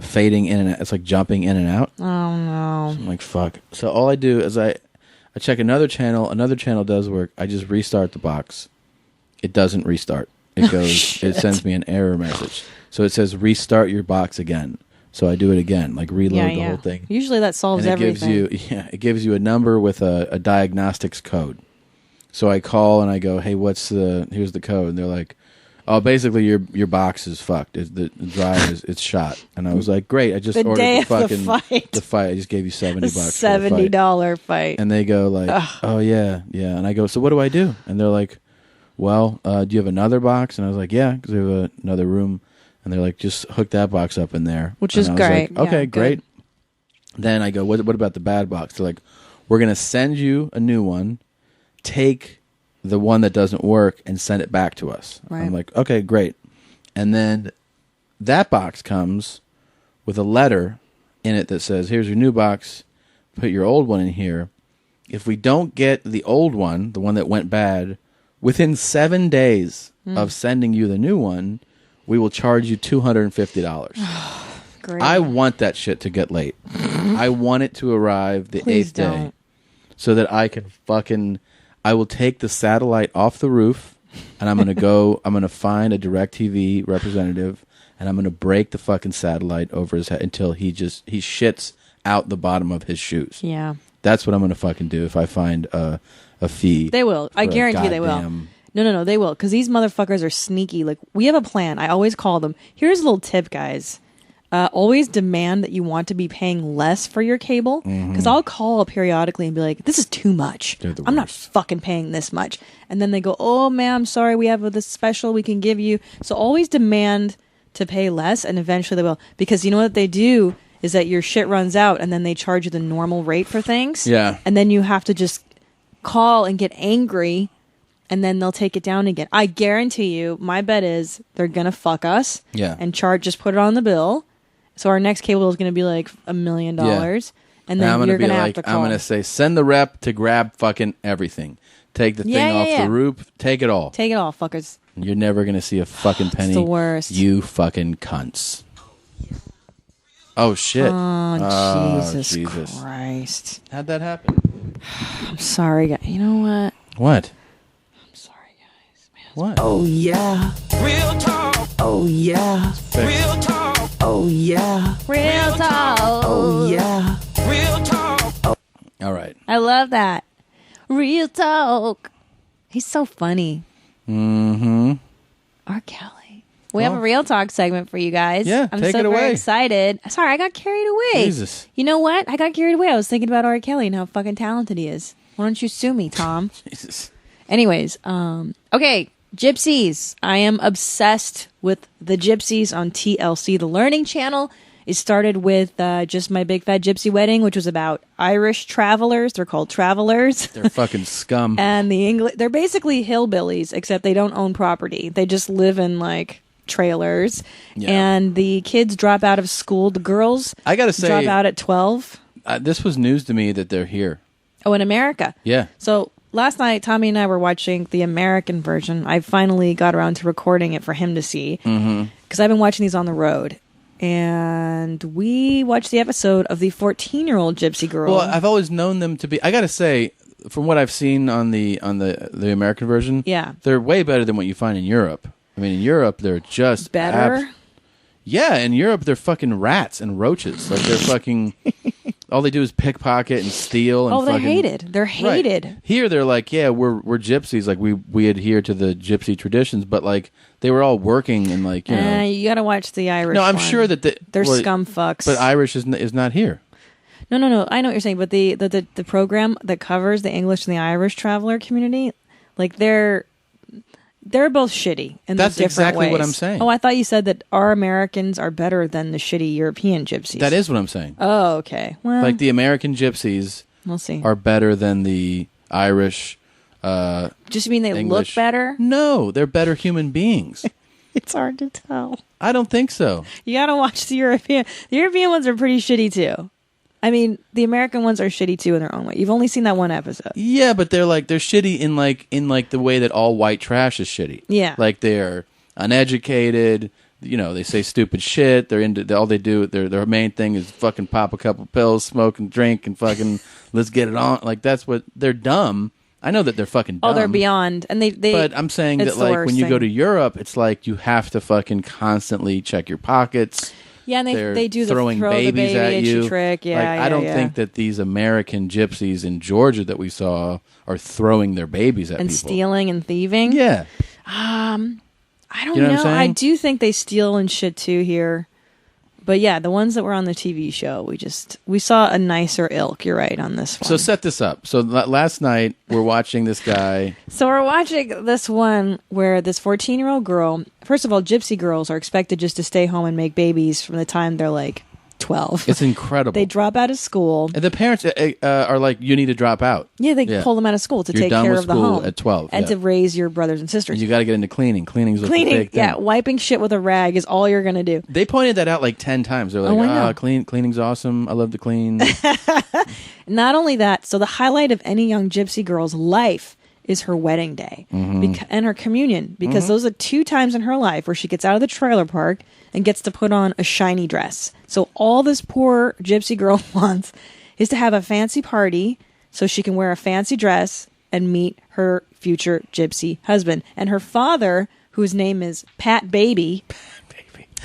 fading in and out. It's like jumping in and out. Oh no. I'm like, fuck. So all I do is I check another channel. Another channel does work. I just restart the box. It doesn't restart. It goes. It sends me an error message. So it says restart your box again. So I do it again, like reload the whole thing. Usually that solves And it everything. it gives you a number with a diagnostics code. So I call and I go, hey, here's the code, and they're like, oh, basically your box is fucked. The drive it's shot. And I was like, great, I just The ordered day the of the fucking fight. the fight. I just gave you $70 A for the fight. $70 fight. And they go like, oh yeah. And I go, so what do I do? And they're like, well, do you have another box? And I was like, yeah, because we have another room. And they're like, just hook that box up in there. Which And is I was great. like, okay, Yeah, great. good. Then I go, what about the bad box? They're like, we're going to send you a new one. Take the one that doesn't work and send it back to us. Right. I'm like, okay, great. And then that box comes with a letter in it that says, here's your new box. Put your old one in here. If we don't get the old one, the one that went bad, within 7 days of sending you the new one, we will charge you $250. Great. I want that shit to get late. I want it to arrive the Please 8th day don't. so that I can I will take the satellite off the roof and I'm going to find a DirecTV representative and I'm going to break the fucking satellite over his head until he shits out the bottom of his shoes. Yeah. That's what I'm going to fucking do if I find a fee. They will. I for a guarantee they will. goddamn- No, they will. Because these motherfuckers are sneaky. Like, we have a plan. I always call them. Here's a little tip, guys. Always demand that you want to be paying less for your cable. Because I'll call periodically and be like, this is too much. They're the I'm not worst. fucking paying this much. And then they go, oh, ma'am, sorry, we have this special we can give you. So always demand to pay less, and eventually they will. Because you know what they do is that your shit runs out, and then they charge you the normal rate for things. Yeah. And then you have to just call and get angry, and then they'll take it down again. I guarantee you, my bet is they're gonna fuck us. Yeah. And just put it on the bill. So our next cable is gonna be like $1 million, and then I'm you're be gonna have like, to call. I'm gonna say, send the rep to grab fucking everything. Take the thing Yeah, off yeah. the roof. Take it all. Take it all, fuckers. You're never going to see a fucking penny. It's the worst. You fucking cunts. Oh, shit. Oh, Jesus Christ. How'd that happen? I'm sorry, guys. You know what? What? I'm sorry, guys. Man, What? Oh yeah. Real talk. Oh yeah. Real talk. Oh yeah. real talk. Oh yeah. Real talk. All right. I love that. Real talk. He's so funny. Mm-hmm. R. Kelly. We have a real talk segment for you guys. Yeah, I'm take so it very away. excited. Sorry, I got carried away. Jesus. You know what? I got carried away. I was thinking about R. Kelly and how fucking talented he is. Why don't you sue me, Tom? Jesus. Anyways, okay, Gypsies. I am obsessed with the Gypsies on TLC, the Learning Channel. It started with Just My Big Fat Gypsy Wedding, which was about Irish travelers. They're called travelers. They're fucking scum. And the English, they're basically hillbillies, except they don't own property. They just live in like trailers. Yeah. And the kids drop out of school. The girls I gotta say, drop out at 12. this was news to me that they're here. Oh, in America. Yeah. So last night, Tommy and I were watching the American version. I finally got around to recording it for him to see because I've been watching these on the road. And we watched the episode of the 14-year-old gypsy girl. Well, I've always known them to be. I gotta say, from what I've seen on the American version, Yeah. they're way better than what you find in Europe. I mean, in Europe, they're just better. Yeah, in Europe, they're fucking rats and roaches. Like they're fucking. All they do is pickpocket and steal. And they're fucking, hated. They're hated. Right. Here, they're like, yeah, we're gypsies. Like we adhere to the gypsy traditions, but like they were all working and like you know. You got to watch the Irish. No, I'm one. sure that they're scum fucks. But Irish is not here. No. I know what you're saying, but the program that covers the English and the Irish traveler community, like they're both shitty in That's different exactly ways. what I'm saying. Oh, I thought you said that our Americans are better than the shitty European gypsies. That is what I'm saying. Oh, okay. Well, Like the American gypsies we'll see. are better than the Irish. Just mean they English. look better? No, they're better human beings. It's hard to tell. I don't think so. You got to watch the European. The European ones are pretty shitty too. I mean, the American ones are shitty too in their own way. You've only seen that one episode. Yeah, but they're shitty in the way that all white trash is shitty. Yeah. Like they're uneducated, you know, they say stupid shit, they're into all they do their main thing is fucking pop a couple pills, smoke and drink and fucking let's get it on. Like that's what they're dumb. I know that they're fucking dumb. Oh, they're beyond. And they But I'm saying that like when you go to Europe, it's like you have to fucking constantly check your pockets. Yeah, and They're they do the throwing throw the babies baby at you. trick. Yeah, like, I don't yeah. think that these American gypsies in Georgia that we saw are throwing their babies at and people. stealing and thieving. Yeah. I don't You know know. what I'm saying? I do think they steal and shit too here. But yeah, the ones that were on the TV show, we saw a nicer ilk. You're right on this one. So set this up. So last night we're watching this guy. So we're watching this one where this 14-year-old girl. First of all, gypsy girls are expected just to stay home and make babies from the time they're like 12. It's incredible. They drop out of school. And the parents are like, you need to drop out. Yeah, they pull them out of school to You're take done care with of the school home at 12, and yeah. to raise your brothers and sisters. And you got to get into cleaning. Cleaning's a Cleaning, big thing. yeah, wiping shit with a rag is all you're gonna do. They pointed that out like 10 times. They're like, Oh, I know. cleaning's awesome. I love to clean. Not only that, so the highlight of any young gypsy girl's life is her wedding day and her communion, because those are 2 times in her life where she gets out of the trailer park and gets to put on a shiny dress. So all this poor gypsy girl wants is to have a fancy party so she can wear a fancy dress and meet her future gypsy husband. And her father, whose name is Pat Baby,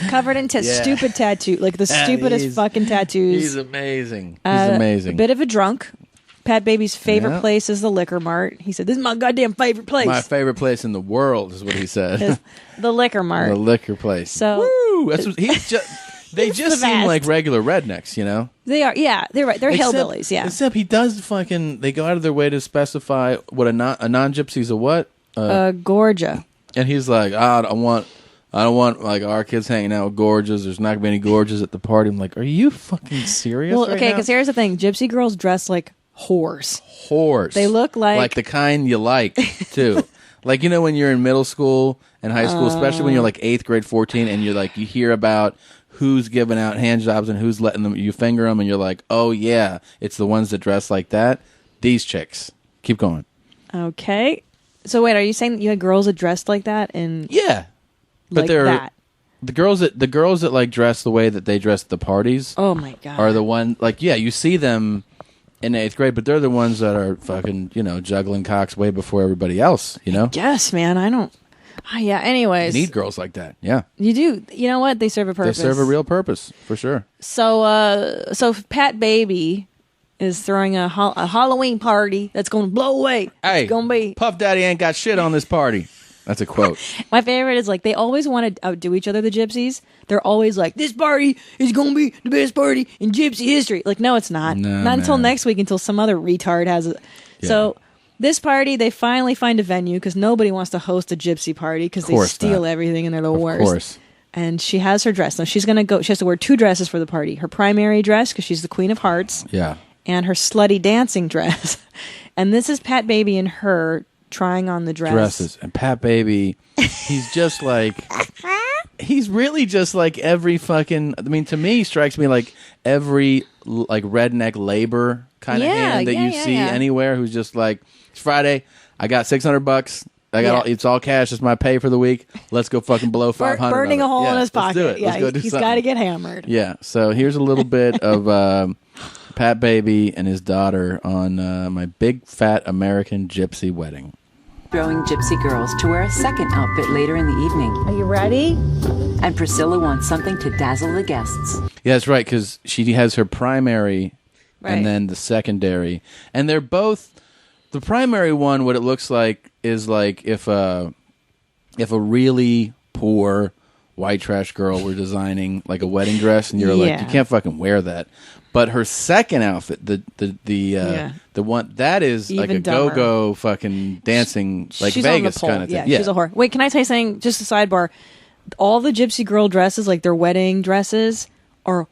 covered in stupid tattoo, like the stupidest fucking tattoos. He's amazing. He's amazing. A bit of a drunk. Pat Baby's favorite Yeah. place is the liquor mart. He said, "This is my goddamn favorite place." My favorite place in the world is what he said. The liquor mart. The liquor place. So- Woo! That's what he's just. They just the seem best. like regular rednecks, you know. They are, yeah, they're right. They're Except- hillbillies, yeah. Except he does fucking. They go out of their way to specify what a non-gypsy's a what, Gorgia. and he's like, I don't want like our kids hanging out with gorges. There's not gonna be any gorges at the party. I'm like, are you fucking serious? Well, right okay, now? because here's the thing: gypsy girls dress like whores. Whores. They look like the kind you like too. Like, you know, when you're in middle school and high school, especially when you're like 8th grade, 14, and you're like, you hear about who's giving out hand jobs and who's letting them, you finger them, and you're like, oh yeah, it's the ones that dress like that. These chicks. Keep going. Okay. So wait, are you saying that you had girls that dressed like that and Yeah, but like they're that? the girls that like dress the way that they dress at the parties. Oh my god! Are the one like you see them in 8th grade, but they're the ones that are fucking juggling cocks way before everybody else. Yes, man. I don't. Yeah. Anyways, You need girls like that. Yeah, you do. You know what? They serve a purpose. they serve a real purpose for sure. So Pat Baby is throwing a Halloween party that's going to blow away. Hey, It's going to be. Puff Daddy ain't got shit on this party. That's a quote. My favorite is like they always want to outdo each other. The Gypsies. They're always like, this party is going to be the best party in Gypsy history. Like, no, it's not. No, not until man. next week. Until some other retard has it. Yeah. So. This party, they finally find a venue because nobody wants to host a gypsy party because they course steal not. everything and they're the worst. Of course. And she has her dress. Now she's gonna go. She has to wear 2 dresses for the party. Her primary dress because she's the Queen of Hearts. Yeah. And her slutty dancing dress. And this is Pat Baby and her trying on the dress. Dresses. And Pat Baby, he's just like he's really just like every fucking to me he strikes me like every like redneck labor kind of hand that you see anywhere who's just like, it's Friday, I got $600, I got it's all cash, it's my pay for the week, let's go fucking blow 500. Burning a hole in his pocket. Let's do it. Yeah, Let's go do he's something. got to get hammered. Yeah, so here's a little bit of Pat Baby and his daughter on my big fat American gypsy wedding. Throwing gypsy girls to wear a second outfit later in the evening. Are you ready? And Priscilla wants something to dazzle the guests. Yeah, that's right, because she has her primary Right. and then the secondary. And they're both, the primary one, what it looks like is like if a really poor white trash girl were designing like a wedding dress and you're like, you can't fucking wear that. But her second outfit, the one that is Even like a dumber. go-go fucking dancing, like She's Vegas on the pole. kind of thing. Yeah, she's a whore. Wait, can I tell you something? Just a sidebar. All the gypsy girl dresses, like their wedding dresses, are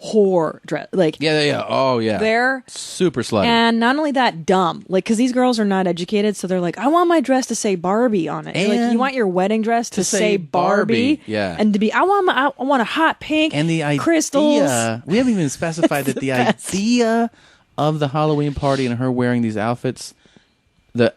whore dress. Like Oh yeah, they're super slutty. and not only that, dumb. Like because these girls are not educated, so they're like, I want my dress to say Barbie on it. You're like, And you want your wedding dress to say Barbie, yeah, and to be I want a hot pink and the idea, crystals. we haven't even specified that the idea of the Halloween party and her wearing these outfits, the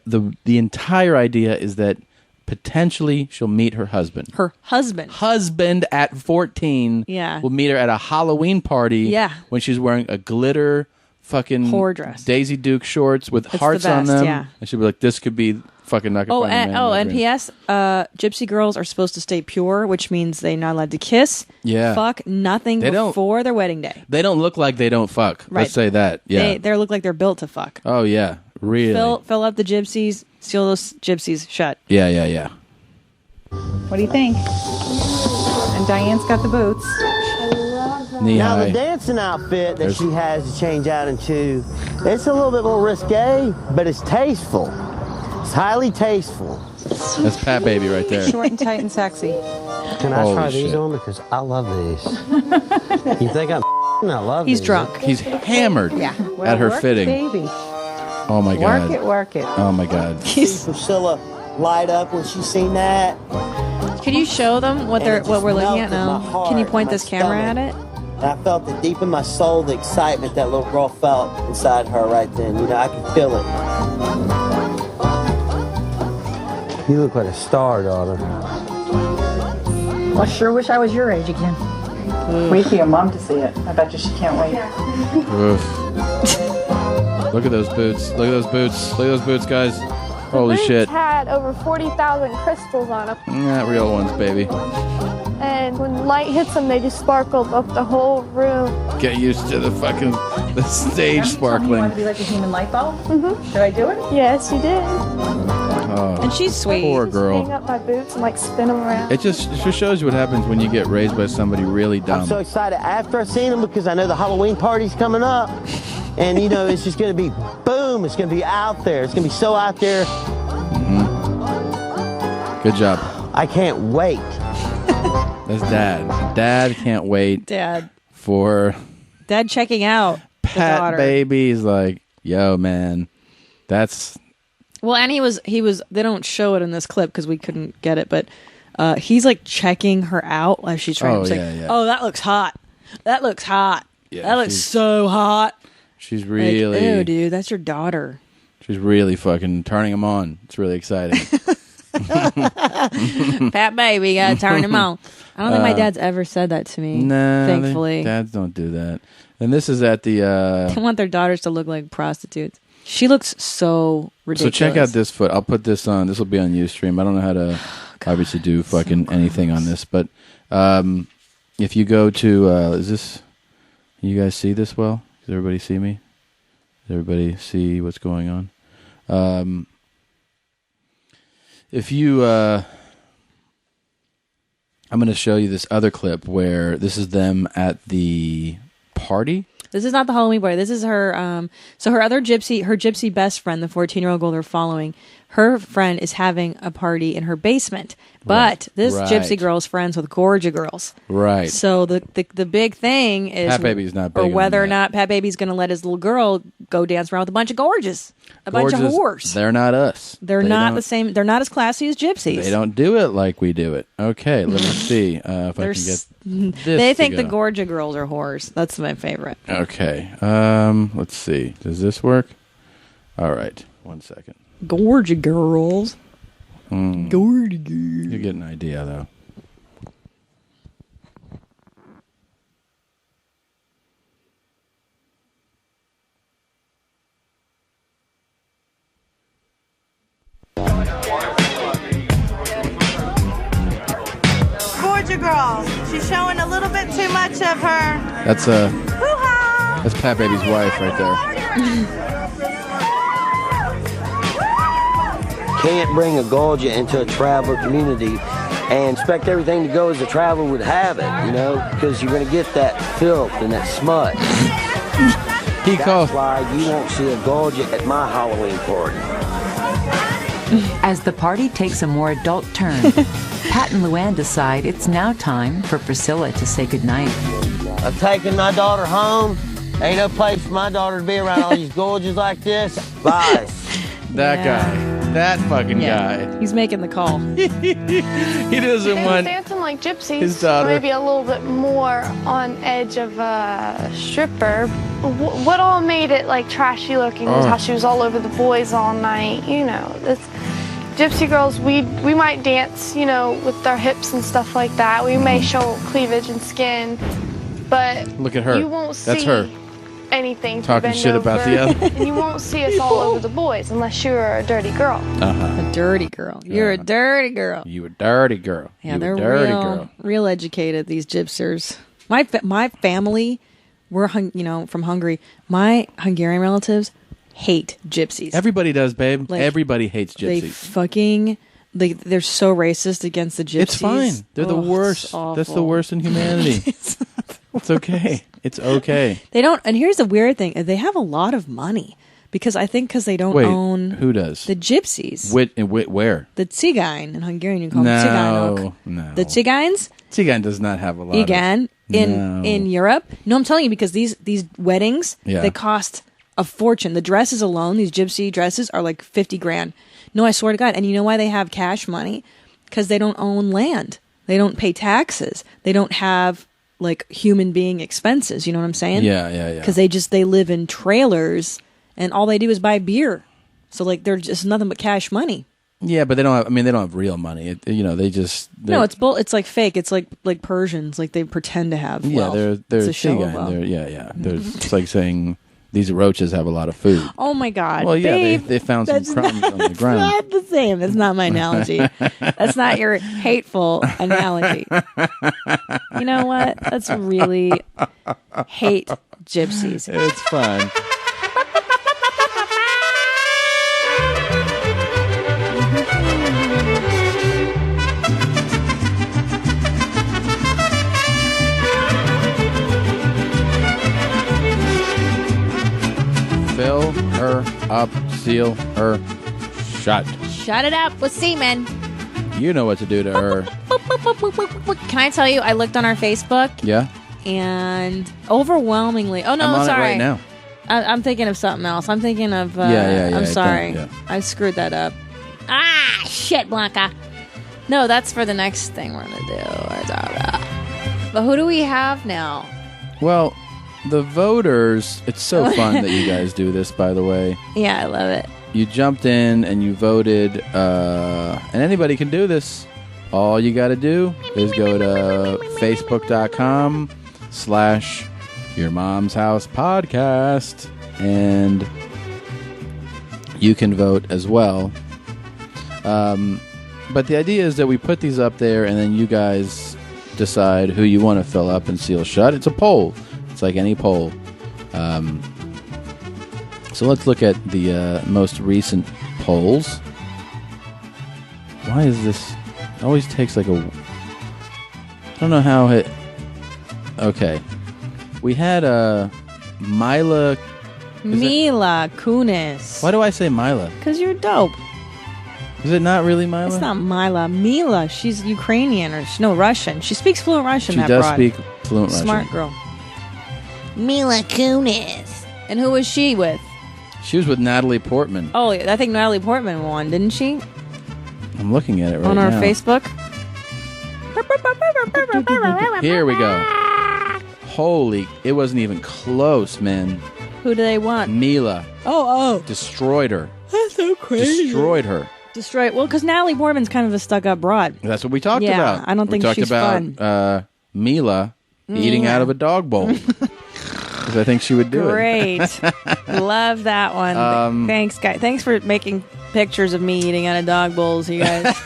entire idea is that potentially she'll meet her husband. Her husband At 14 will meet her at a Halloween party when she's wearing a glitter fucking whore dress, Daisy Duke shorts with It's hearts the best, on them. yeah. And she'll be like, this could be fucking not gonna find a man. And P.S. Gypsy girls are supposed to stay pure, which means they're not allowed to kiss, fuck, nothing before their wedding day. They don't look like they don't fuck. Right. Let's say that. Yeah. They look like they're built to fuck. Oh yeah, really. Fill up the gypsies, seal those gypsies shut. Yeah. What do you think? And Diane's got the boots. Knee Now high. the dancing outfit that she has to change out into, it's a little bit more risque, but it's tasteful. It's highly tasteful. That's Pat Baby right there. Short and tight and sexy. Can I Holy try these shit. on? Because I love these. You think I'm I love He's these. drunk. He's hammered Yeah. at her work, fitting. Baby. Oh my god. Work it. Oh my god. See Priscilla light up when she's seen that. Could you show them what And it what just we're looking at melted my now? heart Can you point and my this camera at stomach. it? And I felt it deep in my soul, the excitement that little girl felt inside her right then. You know, I could feel it. You look like a star, daughter. Well, I sure wish I was your age again. Wait for your mom to see it. I bet you she can't wait. Oof. Look at those boots. Look at those boots. Look at those boots, guys. Holy shit. Had over 40,000 crystals on them, Not real ones, baby. and when light hits them, they just sparkled up the whole room. Get used to the stage You sparkling. want to be like a human light bulb? Mm-hmm. Should I do it? Yes, you did. Oh, And she's sweet. poor Hang girl. up my boots and like spin them around. It just shows you what happens when you get raised by somebody really I'm dumb. so excited after I seen them because I know the Halloween party's coming up. And, you know, it's just going to be boom. It's going to be out there. It's going to be so out there. Good job. I can't wait. That's Dad. Dad can't wait Dad for checking out the Pat daughter. Baby. He's like, yo, man, that's Well, and he was. They don't show it in this clip because we couldn't get it, but he's like checking her out as she's trying Oh, to say, yeah. "Oh, that looks hot. That looks hot. Yeah, that looks she's- so hot." she's Like, really. ew, dude, that's your daughter. She's really fucking turning them on. It's really exciting. Pat baby, gotta turn him on. I don't think my dad's ever said that to me. Nah, thankfully. Dads don't do that. And this is at the... They want their daughters to look like prostitutes. She looks so ridiculous. So check out this foot. I'll put this on. This will be on Ustream. I don't know how to obviously do fucking anything on this, but if you go to... is this... You guys see this well? Does everybody see me? Does everybody see what's going on? If you... I'm going to show you this other clip where this is them at the party. This is not the Halloween party. This is her. So her other gypsy, her gypsy best friend, the 14-year-old girl they're following, her friend is having a party in her basement. But this gypsy girl's friends with Gorgia girls. Right. So the big thing is Pat Baby's not big or whether on or that. not Pat Baby's going to let his little girl go dance around with a bunch of gorges, bunch of whores. They're not us. They're not the same. They're not as classy as gypsies. They don't do it like we do it. Okay, let me see if I can get this. They think to the go. Gorgia girls are whores. That's my favorite. Okay. Let's see. Does this work? All right. 1 second. Gorgia girls. Gorgia girls. You get an idea, though. Gorgia girl. She's showing a little bit too much of her. That's that's Pat Baby's wife right there. Can't bring a Gorgia into a traveler community and expect everything to go as a traveler would have it, you know, because you're going to get that filth and that smut. That's why you won't see a Gorgia at my Halloween party. As the party takes a more adult turn, Pat and Luann decide it's now time for Priscilla to say goodnight. I'm taking my daughter home. Ain't no place for my daughter to be around all these Gorgias like this. Bye. That guy. That fucking guy. He's making the call. He doesn't They want were dancing like gypsies. his daughter. Maybe a little bit more on edge of a stripper. What all made it like trashy looking was how she was all over the boys all night. You know, that's gypsy girls. We might dance, you know, with our hips and stuff like that. We may show cleavage and skin, but Look at her. You won't see That's her. anything to Talking bend shit over, about the other. and you won't see us all over the boys unless you're a dirty girl. Uh-huh. A dirty girl. You're a dirty girl. You a dirty girl. Yeah, you they're a dirty real, girl. real educated. These gypsers. My family, we're from Hungary. My Hungarian relatives hate gypsies. Everybody does, babe. Like, Everybody hates They gypsies. fucking. They're so racist against the gypsies. It's fine. They're the worst. It's awful. That's the worst in humanity. It's okay. It's okay. They don't. And here's the weird thing: they have a lot of money because they don't Wait, own. who does? The gypsies. Where? The Tsigain in Hungarian, you call them Tsigainok. No. The Tsigains. Tsigain does not have a lot. Again, No. in Europe. No, I'm telling you because these weddings they cost a fortune. The dresses alone, these gypsy dresses, are like $50,000. No, I swear to God. And you know why they have cash money? Because they don't own land. They don't pay taxes. They don't have like human being expenses. You know what I'm saying? Yeah. Because they live in trailers and all they do is buy beer. So like they're just nothing but cash money. Yeah, but they don't have. I mean, they don't have real money. They just. No, it's like fake. It's like Persians. Like they pretend to have. Yeah, wealth. they're It's a show of Tsigain. wealth. Yeah. It's like saying these roaches have a lot of food. Oh my God! Well, yeah, babe, they found some that's crumbs on the ground. Not the same. That's not my analogy. That's not your hateful analogy. You know what? That's really hate gypsies. It's fun. Fill her up, seal her shut. Shut it up with semen. You know what to do to her. Can I tell you? I looked on our Facebook Yeah? and overwhelmingly. Oh no, I'm on sorry. it right now. I'm thinking of something else. I'm thinking of. Yeah, I'm sorry. yeah. I screwed that up. Ah, shit, Blanca. No, that's for the next thing we're gonna do. But who do we have now? Well, the voters, it's so fun that you guys do this, by the way. Yeah, I love it. you jumped in and you voted, and anybody can do this. All you got to do is go to facebook.com/Your Mom's House Podcast, and you can vote as well. But the idea is that we put these up there, and then you guys decide who you want to fill up and seal shut. It's a poll. It's like any poll. So let's look at the most recent polls. Why is this? It always takes like a... I don't know how it... Okay. We had Mila Kunis. Why do I say Mila? Because you're dope. Is it not really Mila? It's not Mila. She's Ukrainian or Russian. She speaks fluent Russian. She does speak fluent Russian. Smart girl. Mila Kunis. And who was she with? She was with Natalie Portman. Oh, I think Natalie Portman won, didn't she? I'm looking at it right now. On our Facebook. Here we go. Holy, it wasn't even close, man. Who do they want? Mila. Oh. Destroyed her. That's so crazy. Destroyed her. Well, because Natalie Portman's kind of a stuck-up broad. That's what we talked about. I don't think she's fun. We talked about Mila eating out of a dog bowl. Because I think she would do it. Great. Love that one. Thanks, guys. Thanks for making pictures of me eating out of dog bowls, you guys.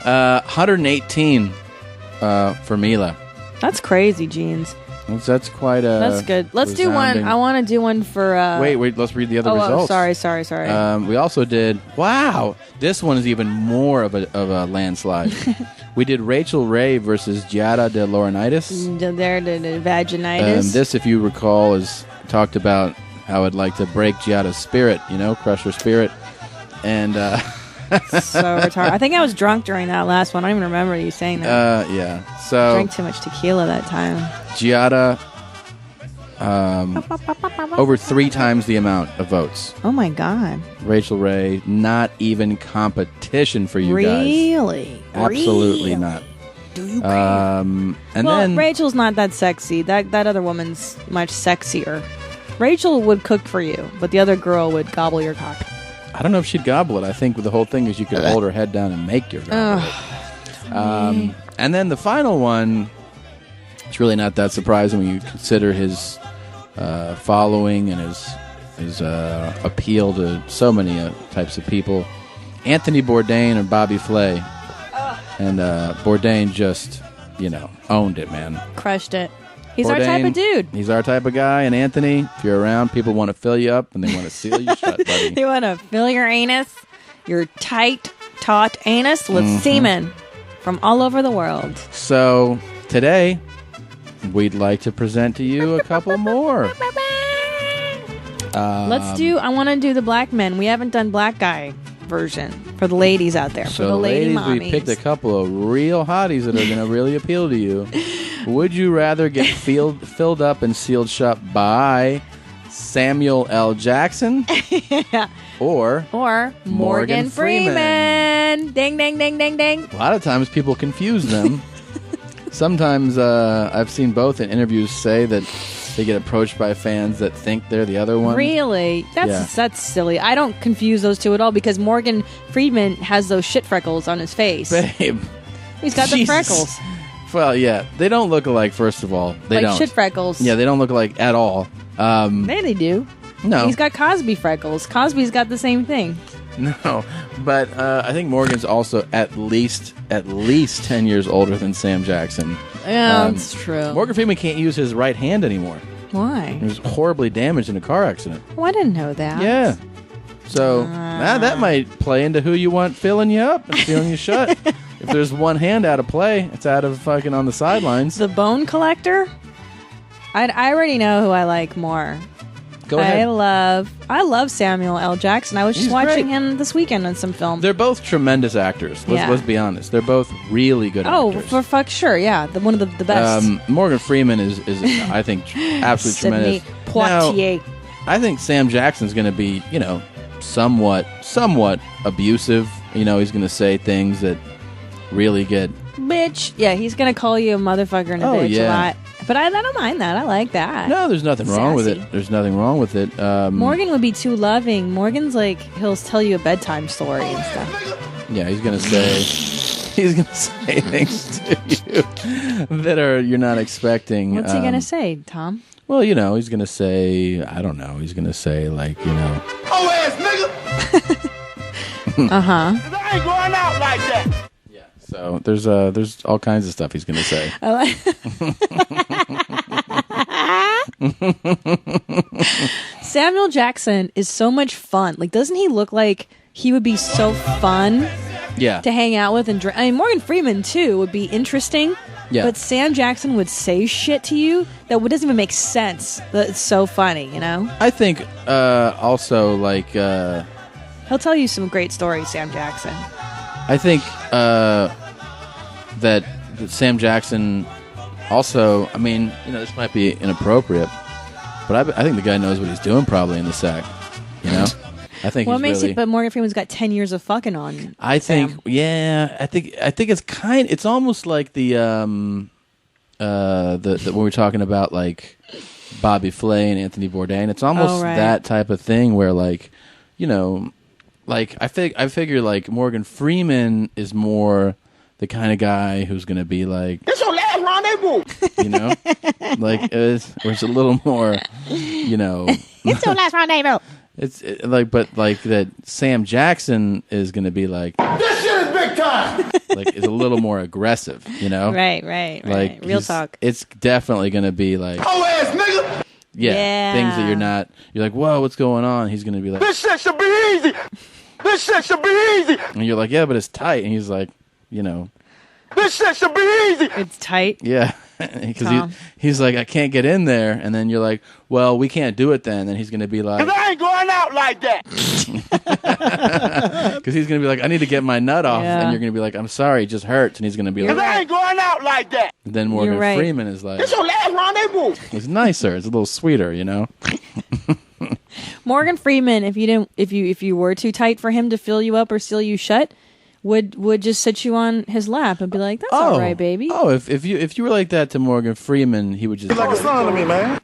118 for Mila. That's crazy, Jeans. That's quite a... That's good. Let's do one. I want to do one for... Wait. Let's read the other results. Sorry. We also did... Wow. This one is even more of a landslide. We did Rachel Ray versus Giada de Laurinaitis. The vaginitis. This, if you recall, is talked about how I'd like to break Giada's spirit, crush her spirit. And... so retarded. I think I was drunk during that last one. I don't even remember you saying that. Yeah. So... I drank too much tequila that time. Giada... over 3 times the amount of votes. Oh my God. Rachel Ray, not even competition for you guys. Really? Absolutely not. Do you and then Rachel's not that sexy. That other woman's much sexier. Rachel would cook for you, but the other girl would gobble your cock. I don't know if she'd gobble it. I think the whole thing is you could hold her head down and make your gobble it. And then the final one, it's really not that surprising when you consider his following and his appeal to so many types of people. Anthony Bourdain and Bobby Flay. And Bourdain just, owned it, man. Crushed it. He's Bourdain, our type of dude. He's our type of guy. And Anthony, if you're around, people want to fill you up and they want to seal you shut, buddy. They want to fill your anus, your tight, taut anus with semen from all over the world. So today, we'd like to present to you a couple more. I want to do the black men. We haven't done black guy version for the ladies out there. So for the lady ladies, mommies. we picked a couple of real hotties that are going to really appeal to you. Would you rather get filled up and sealed shut by Samuel L. Jackson or Morgan Freeman? Ding, ding, ding, ding, ding. A lot of times people confuse them. Sometimes I've seen both in interviews say that they get approached by fans that think they're the other one. Really? That's silly. I don't confuse those two at all because Morgan Freeman has those shit freckles on his face. Babe. He's got the freckles. Well, yeah. They don't look alike, first of all. They don't. Shit freckles. Yeah, they don't look alike at all. They do. No. He's got Cosby freckles. Cosby's got the same thing. No. But I think Morgan's also at least 10 years older than Sam Jackson. Yeah, that's true. Morgan Freeman can't use his right hand anymore. Why? He was horribly damaged in a car accident. Oh, I didn't know that. Yeah. So that might play into who you want filling you up and sealing you shut. If there's one hand out of play, it's out of fucking on the sidelines. The bone collector? I already know who I like more. Go ahead. I love Samuel L. Jackson. I was just watching him this weekend on some film. They're both tremendous actors. Let's be honest. They're both really good actors. Oh, for fuck sure, yeah. One of the best. Morgan Freeman is I think, absolutely Sidney tremendous. Poitier. Now, I think Sam Jackson's going to be, somewhat abusive. He's going to say things that really get... Bitch. Yeah, he's going to call you a motherfucker and a bitch a lot. But I don't mind that. I like that. No, there's nothing wrong with Sassy. it. There's nothing wrong with it. Morgan would be too loving. Morgan's like, he'll tell you a bedtime story and stuff. Yeah, he's gonna say things to you that you're not expecting. What's he gonna say, Tom? Well, he's gonna say, I don't know. He's gonna say like, Oh ass nigga. Uh-huh. I ain't going out like that. So there's all kinds of stuff he's gonna say. Samuel Jackson is so much fun. Like, doesn't he look like he would be so fun Yeah. to hang out with and drink? I mean, Morgan Freeman too would be interesting. Yeah. But Sam Jackson would say shit to you that doesn't even make sense. But it's so funny, I think also like He'll tell you some great stories, Sam Jackson. I think that Sam Jackson also, I mean, this might be inappropriate, but I think the guy knows what he's doing probably in the sack. I think. What he's makes really, it? But Morgan Freeman's got 10 years of fucking on. I think. Sam. Yeah, I think it's it's almost like the when we're talking about like Bobby Flay and Anthony Bourdain. It's almost that type of thing where like, like I figure like Morgan Freeman is more the kind of guy who's going to be like, This your last rendezvous. like where it's a little more, It's your last rendezvous. but that Sam Jackson is going to be like, This shit is big time. like is a little more aggressive, Right. Like Real talk. It's definitely going to be like, Oh ass nigga. Yeah. things that you're like, whoa, what's going on? He's going to be like, This shit should be easy. This shit should be easy. and you're like, yeah, but it's tight, and he's like, This shit should be easy. It's tight. yeah. Because he's like, I can't get in there. And then you're like, well, we can't do it then. And he's going to be like, Cause I ain't going out like that. because he's going to be like, I need to get my nut off. Yeah. And you're going to be like, I'm sorry, it just hurts. And he's going to be Cause like, I ain't going out like that. then Morgan You're right. Freeman is like, This your last rendezvous. it's nicer. It's a little sweeter, Morgan Freeman, if you were too tight for him to fill you up or seal you shut, would just sit you on his lap and be like, "That's all right, baby." Oh, if you were like that to Morgan Freeman, he would just You're like a son to me, man.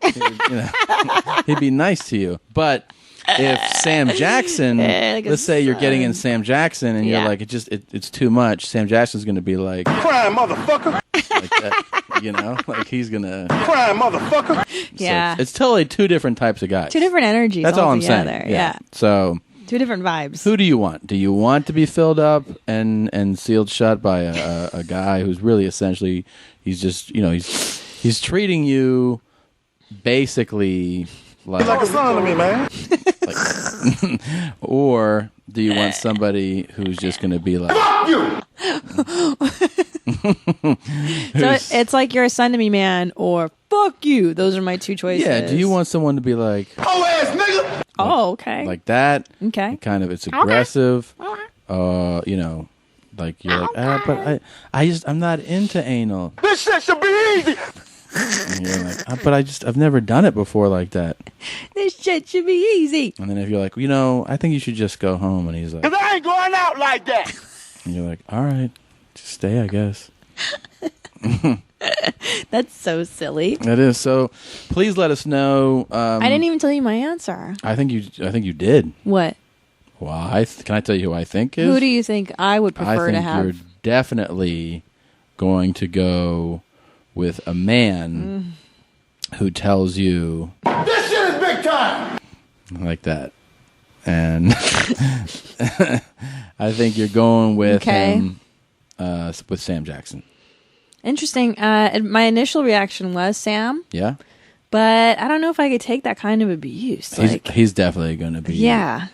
he'd be nice to you. But if Sam Jackson, Like a let's say you're getting in son. Sam Jackson and you're Yeah. like, it's too much. Sam Jackson's going to be like, Crying motherfucker. like that, like he's gonna. Crying motherfucker. Yeah. So it's totally two different types of guys. Two different energies. That's all I'm saying. altogether. Yeah. So Two different vibes. who do you want? Do you want to be filled up and sealed shut by a guy who's really essentially he's just he's treating you basically like, You're like a son to me, man. or do you want somebody who's just going to be like, Fuck you. So it's like you're a son to me, man, or fuck you. Those are my two choices. yeah, do you want someone to be like, Oh ass nigga. Oh, okay. like that? Okay. Kind of, it's aggressive. Like you're like, but I'm not into anal. This shit should be easy. And you're like, but I've never done it before like that. This shit should be easy. And then if you're like, I think you should just go home. And he's like, Cause I ain't going out like that. and you're like, all right, just stay, I guess. That's so silly. It is. So please let us know. I didn't even tell you my answer. I think you did. What? Well, can I tell you who I think is? Who do you think I would I prefer think to have? you're definitely going to go with a man who tells you This shit is big time. like that. And I think you're going with him, with Sam Jackson. Interesting. My initial reaction was Sam, Yeah? but I don't know if I could take that kind of abuse. He's definitely going to be. Yeah.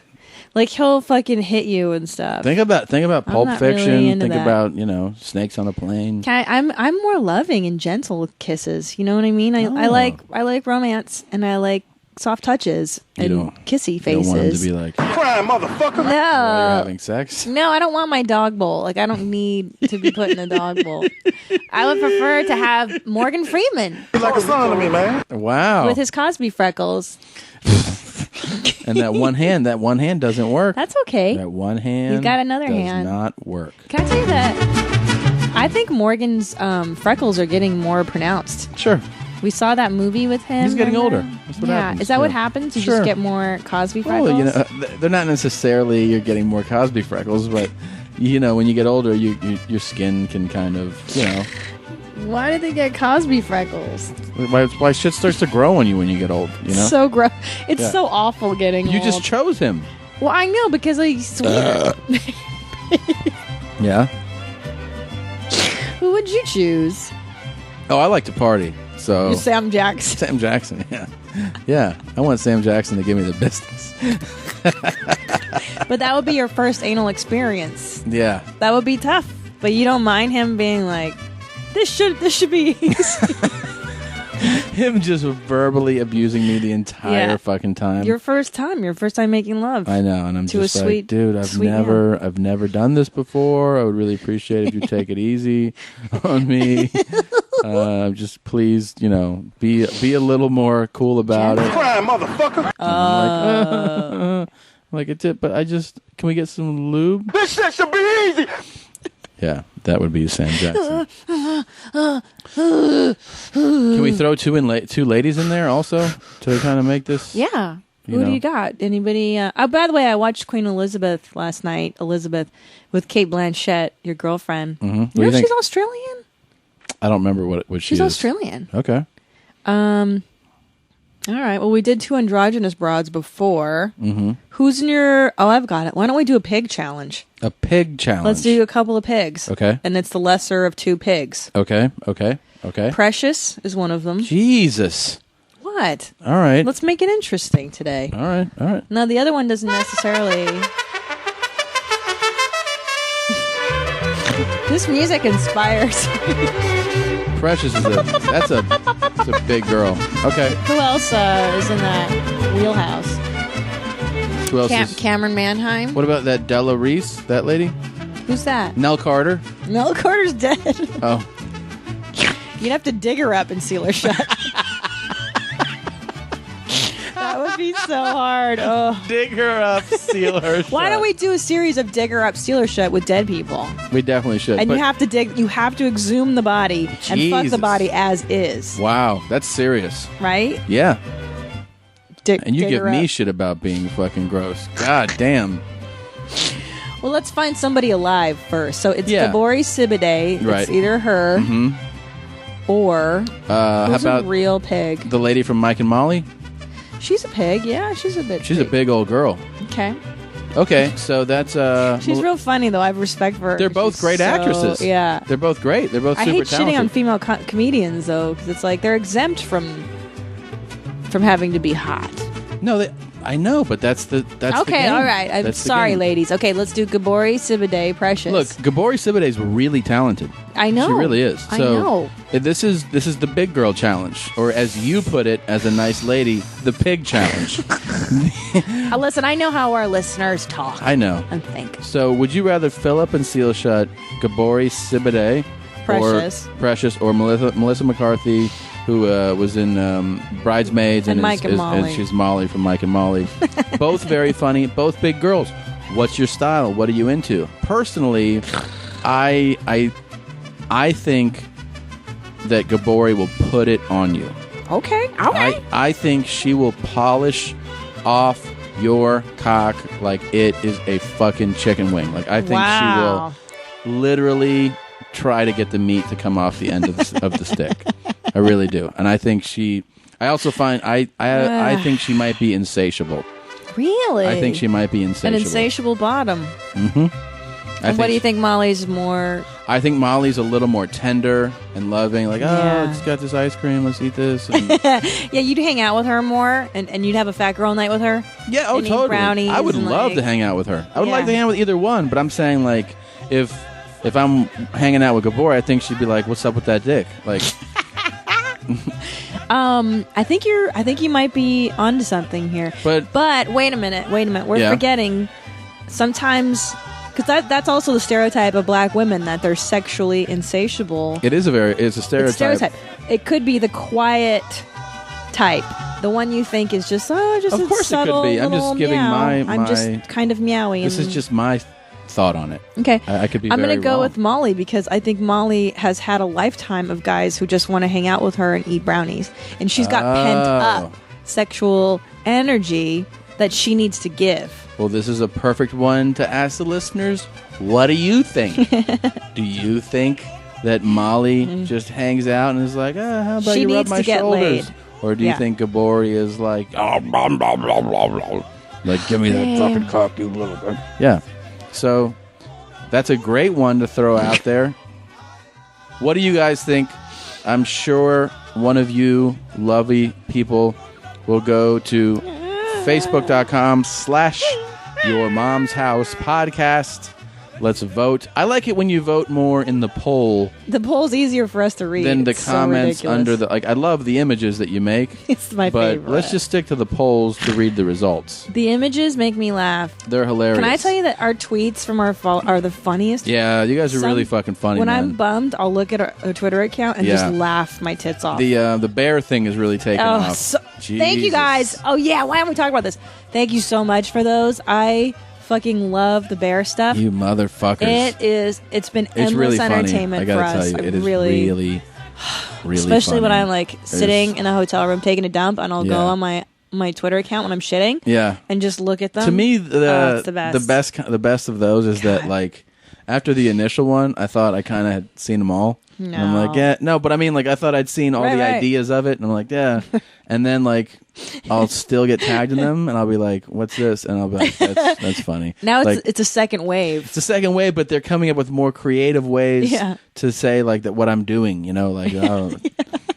Like he'll fucking hit you and stuff. Think about Pulp not really Fiction. into Think that. about, snakes on a plane. I'm more loving and gentle with kisses. You know what I mean? I like romance and I like soft touches and kissy faces. You don't want him to be like, Crying motherfucker. while you're having sex. No, I don't want my dog bowl. Like I don't need to be put in a dog bowl. I would prefer to have Morgan Freeman You're like a son to me, man. Wow. with his Cosby freckles. And that one hand doesn't work. That's okay. That one hand He's got another does hand. not work. Can I tell you that? I think Morgan's freckles are getting more pronounced. Sure. We saw that movie with him. He's getting remember? older. That's what yeah. happens. Is that what Yeah. happens? You Sure. just get more Cosby freckles? Well, they're not necessarily you're getting more Cosby freckles, but when you get older, your skin can kind of, Why did they get Cosby freckles? why shit starts to grow on you when you get old, So gross. It's Yeah. so awful getting You old. just chose him. Well, I know, because he's weird. Yeah. Who would you choose? Oh, I like to party. So Sam Jackson. Sam Jackson, yeah. Yeah. I want Sam Jackson to give me the business. But that would be your first anal experience. Yeah. That would be tough. But you don't mind him being like, this should be easy. Him just verbally abusing me the entire fucking time. Your first time making love. I know, and I'm to just a like, sweet, dude, I've sweet never done this before. I would really appreciate if you take it easy on me. Just please, be a little more cool about it. Crime, motherfucker. Like it's it, but can we get some lube? This shit should be easy. Yeah, that would be Sam Jackson. Can we throw two ladies in there also to kind of make this? Yeah. Who do you got? Anybody? By the way, I watched Queen Elizabeth last night. Elizabeth with Kate Blanchett, your girlfriend. Mm-hmm. You know she's Australian? I don't remember what she She's is. Australian. Okay. All right. Well, we did 2 androgynous broads before. Mm-hmm. Who's in your... Oh, I've got it. Why don't we do a pig challenge? A pig challenge. Let's do a couple of pigs. Okay. And it's the lesser of 2 pigs. Okay. Precious is one of them. Jesus. What? All right. Let's make it interesting today. All right. Now, the other one doesn't necessarily... This music inspires. Precious is that's a big girl. Okay. Who else is in that wheelhouse? Who else is? Cameron Manheim. What about that Della Reese? That lady? Who's that? Nell Carter? Nell Carter's dead. Oh. You'd have to dig her up and seal her shut. That would be so hard. Oh. Dig her up, seal her shut. Why don't we do a series of dig her up, seal her shut with dead people? We definitely should. And you have to exhume the body and fuck the body as is. Wow, that's serious. Right? Yeah. And you dig give her me up. shit about being fucking gross. God damn. Well, let's find somebody alive first. So it's Gabori Sibide. Right. It's either her or how who's about a real pig? the lady from Mike and Molly? She's a pig. Yeah, she's a bit. She's a big old girl. Okay. Okay, so that's She's real funny though. I have respect for her. They're both great actresses. Yeah. They're both great. They're both I super hate talented. shitting on female comedians though, because it's like they're exempt from having to be hot. No, I know, but that's the Okay, the game. all right. I'm That's the sorry, game. ladies. Okay, let's do Gabori Sibide, Precious. Look, Gabori Sibide is really talented. I know. She really is. I So know. This is the big girl challenge, or as you put it, as a nice lady, the pig challenge. Listen, I know how our listeners talk. I know. And think. So, would you rather fill up and seal shut Gabori Sibide, Precious, or Melissa McCarthy, who was in Bridesmaids And Mike and Molly. and she's Molly from Mike and Molly. Both very funny, both big girls. What's your style? What are you into? Personally, I think that Gabori will put it on you. Okay. All right. I think she will polish off your cock like it is a fucking chicken wing. Like I think she will literally try to get the meat to come off the end of the stick. I really do, and I think I also find I think she might be insatiable. Really? I think she might be insatiable. An insatiable bottom. Mm-hmm. And what do you think Molly's more? I think Molly's a little more tender and loving. Like, it's got this ice cream. Let's eat this. And yeah, you'd hang out with her more, and you'd have a fat girl night with her. yeah, oh, and eat totally. brownies I would and, love like- to hang out with her. I would Yeah. like to hang out with either one, but I'm saying like if I'm hanging out with Gabor, I think she'd be like, "What's up with that dick?" Like, I think you might be onto something here. But wait a minute. We're forgetting sometimes, because that's also the stereotype of black women, that they're sexually insatiable. it's a stereotype. It's stereotype. It could be the quiet type, the one you think is just Of a course it could subtle be. I'm just little giving meow. my- I'm just kind of meowy. This is just thought on it. Okay. I could be I'm very going to go wrong. with Molly because I think Molly has had a lifetime of guys who just want to hang out with her and eat brownies. And she's got pent up sexual energy that she needs to give. Well, this is a perfect one to ask the listeners. What do you think? Do you think that Molly just hangs out and is like, how about She you rub needs my to get shoulders? laid. Or do you Yeah. think Gabori is like, oh, blah, blah, blah, blah, blah. Like, give me that fucking cock, you little bit. Yeah. So that's a great one to throw out there. What do you guys think? I'm sure one of you lovely people will go to Facebook.com/Your Mom's House Podcast. Let's vote. I like it when you vote more in the poll The poll's easier for us to read than the It's so comments ridiculous. under the. Like, I love the images that you make. It's my but favorite. let's just stick to the polls to read the results. The images make me laugh. They're hilarious. Can I tell you that our tweets from our are the funniest? Yeah, you guys are really fucking funny, When man. I'm bummed, I'll look at our Twitter account and Yeah. just laugh my tits off. The bear thing is really taking off. Thank you Jesus. guys. Oh yeah, why haven't we talked about this? Thank you so much for those. I fucking love the bear stuff. You motherfuckers. It's been It's endless really funny. entertainment I gotta for us. tell you, I it is really, really especially when funny. I'm like sitting in a hotel room taking a dump and I'll go Yeah. on my Twitter account when I'm shitting. Yeah. And just look at them. To me, it's the best. the best of those is that, like, after the initial one, I thought I kind of had seen them all. And I'm like, No. yeah, no, but I mean, like, I thought I'd seen all Right, the right. ideas of it, and I'm like, yeah. And then, like, I'll still get tagged in them, and I'll be like, what's this? And I'll be like, that's funny. Now Like, it's a second wave. it's a second way, but they're coming up with more creative ways Yeah. to say, like, that what I'm doing, you know, like, oh,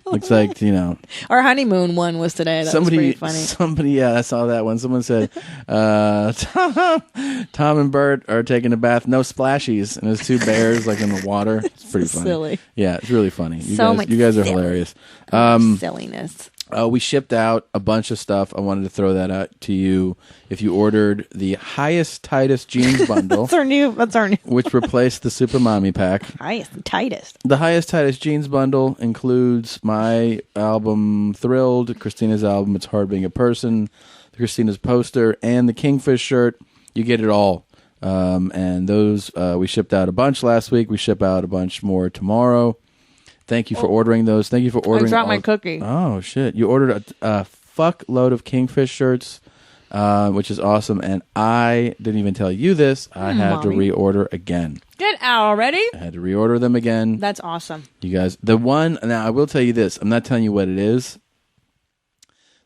looks like, you know. Our honeymoon one was today. That was pretty funny. Somebody, yeah, I saw that one. Someone said, Tom and Bert are taking a bath, no splashies, and there's two bears like in the water. It's pretty funny. Silly. Yeah, it's really funny. So much you guys are silly. hilarious. Silliness. We shipped out a bunch of stuff. I wanted to throw that out to you. If you ordered the highest, tightest jeans bundle, That's our new. which replaced the Super Mommy Pack. Highest and tightest. The highest, tightest jeans bundle includes my album Thrilled, Christina's album It's Hard Being a Person, Christina's poster, and the Kingfish shirt. You get it all. And those, we shipped out a bunch last week. We ship out a bunch more tomorrow. Thank you for ordering those. Thank you for ordering. I dropped my cookie. Oh, shit. You ordered a fuckload of Kingfish shirts, which is awesome. And I didn't even tell you this. I had to Mommy. reorder again. Get out already. I had to reorder them again. That's awesome. You guys, the one, now I will tell you this. I'm not telling you what it is.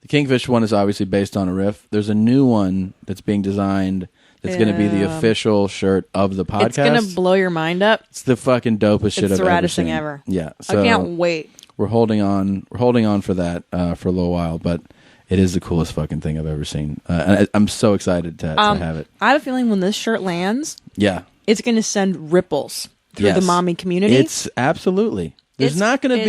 The Kingfish one is obviously based on a riff. There's a new one that's being designed that's going to be the official shirt of the podcast. It's gonna blow your mind up. It's the fucking dopest shit It's I've the ever raddest seen. thing ever. Yeah. So I can't wait. We're holding on. We're holding on for that for a little while, but it is the coolest fucking thing I've ever seen. And I'm so excited to have it. I have a feeling when this shirt lands, Yeah. it's going to send ripples through Yes. the mommy community. It's absolutely. There's not going to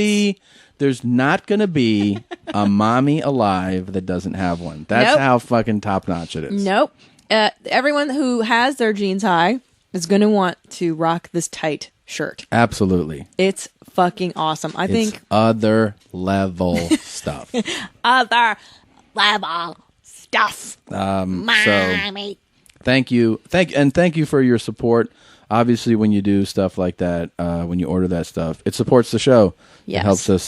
be a mommy alive that doesn't have one. That's Nope. how fucking top notch it is. Nope. Everyone who has their jeans high is going to want to rock this tight shirt. Absolutely. It's fucking awesome. I It's think other level stuff. other level stuff. So thank you. Thank you for your support. Obviously, when you do stuff like that, when you order that stuff, it supports the show. Yes. It helps us,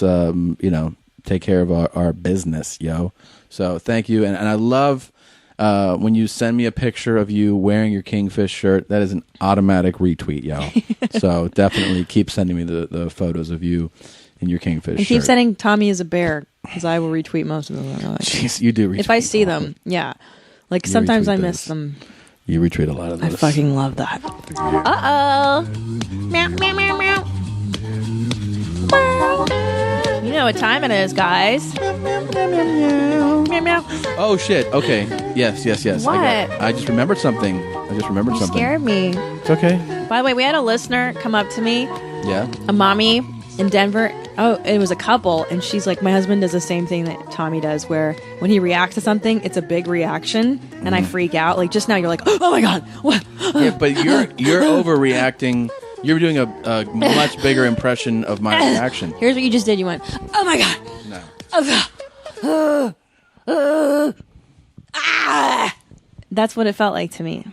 take care of our business, yo. So thank you. And I love when you send me a picture of you wearing your Kingfish shirt. That is an automatic retweet, yo. So definitely keep sending me the photos of you in your Kingfish and shirt. keep sending Tommy as a bear because I will retweet most of them. Jeez, you do retweet. If I see them, yeah. Like You sometimes retweet I miss those. them. You retweet a lot of I those. fucking love that. Uh-oh. Meow, meow, meow, meow. You know what time it is, guys. Meow, meow. Oh shit. Okay. Yes. What? I just remembered something. You something. scared me. It's okay. By the way, we had a listener come up to me, Yeah. a mommy in Denver. Oh, it was a couple, and she's like, my husband does the same thing that Tommy does, where when he reacts to something, it's a big reaction, and I freak out. Like just now, you're like, oh my god, what? Yeah, but you're overreacting. You're doing a much bigger impression of my reaction. Here's what you just did. You went, oh my god. No. Ah! That's what it felt like to me.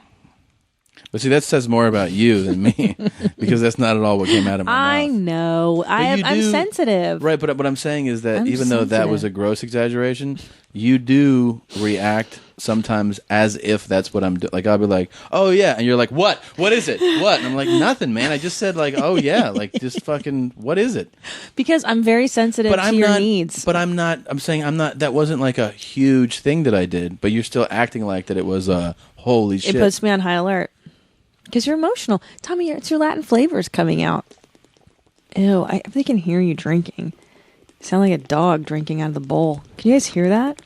But see, that says more about you than me because that's not at all what came out of my mouth. I know. I'm sensitive. Right, but what I'm saying is that I'm even though that was a gross exaggeration, you do react sometimes as if that's what I'm doing. Like, I'll be like, oh, yeah. And you're like, what? What is it? What? And I'm like, nothing, man. I just said, like, oh, yeah. Like, just fucking, what is it? Because I'm very sensitive to your needs. But I'm not, I'm saying I'm not, that wasn't like a huge thing that I did, but you're still acting like that it was a holy shit. It puts me on high alert. Because you're emotional. Tommy, it's your Latin flavors coming out. Ew, I think I can hear you drinking. You sound like a dog drinking out of the bowl. Can you guys hear that?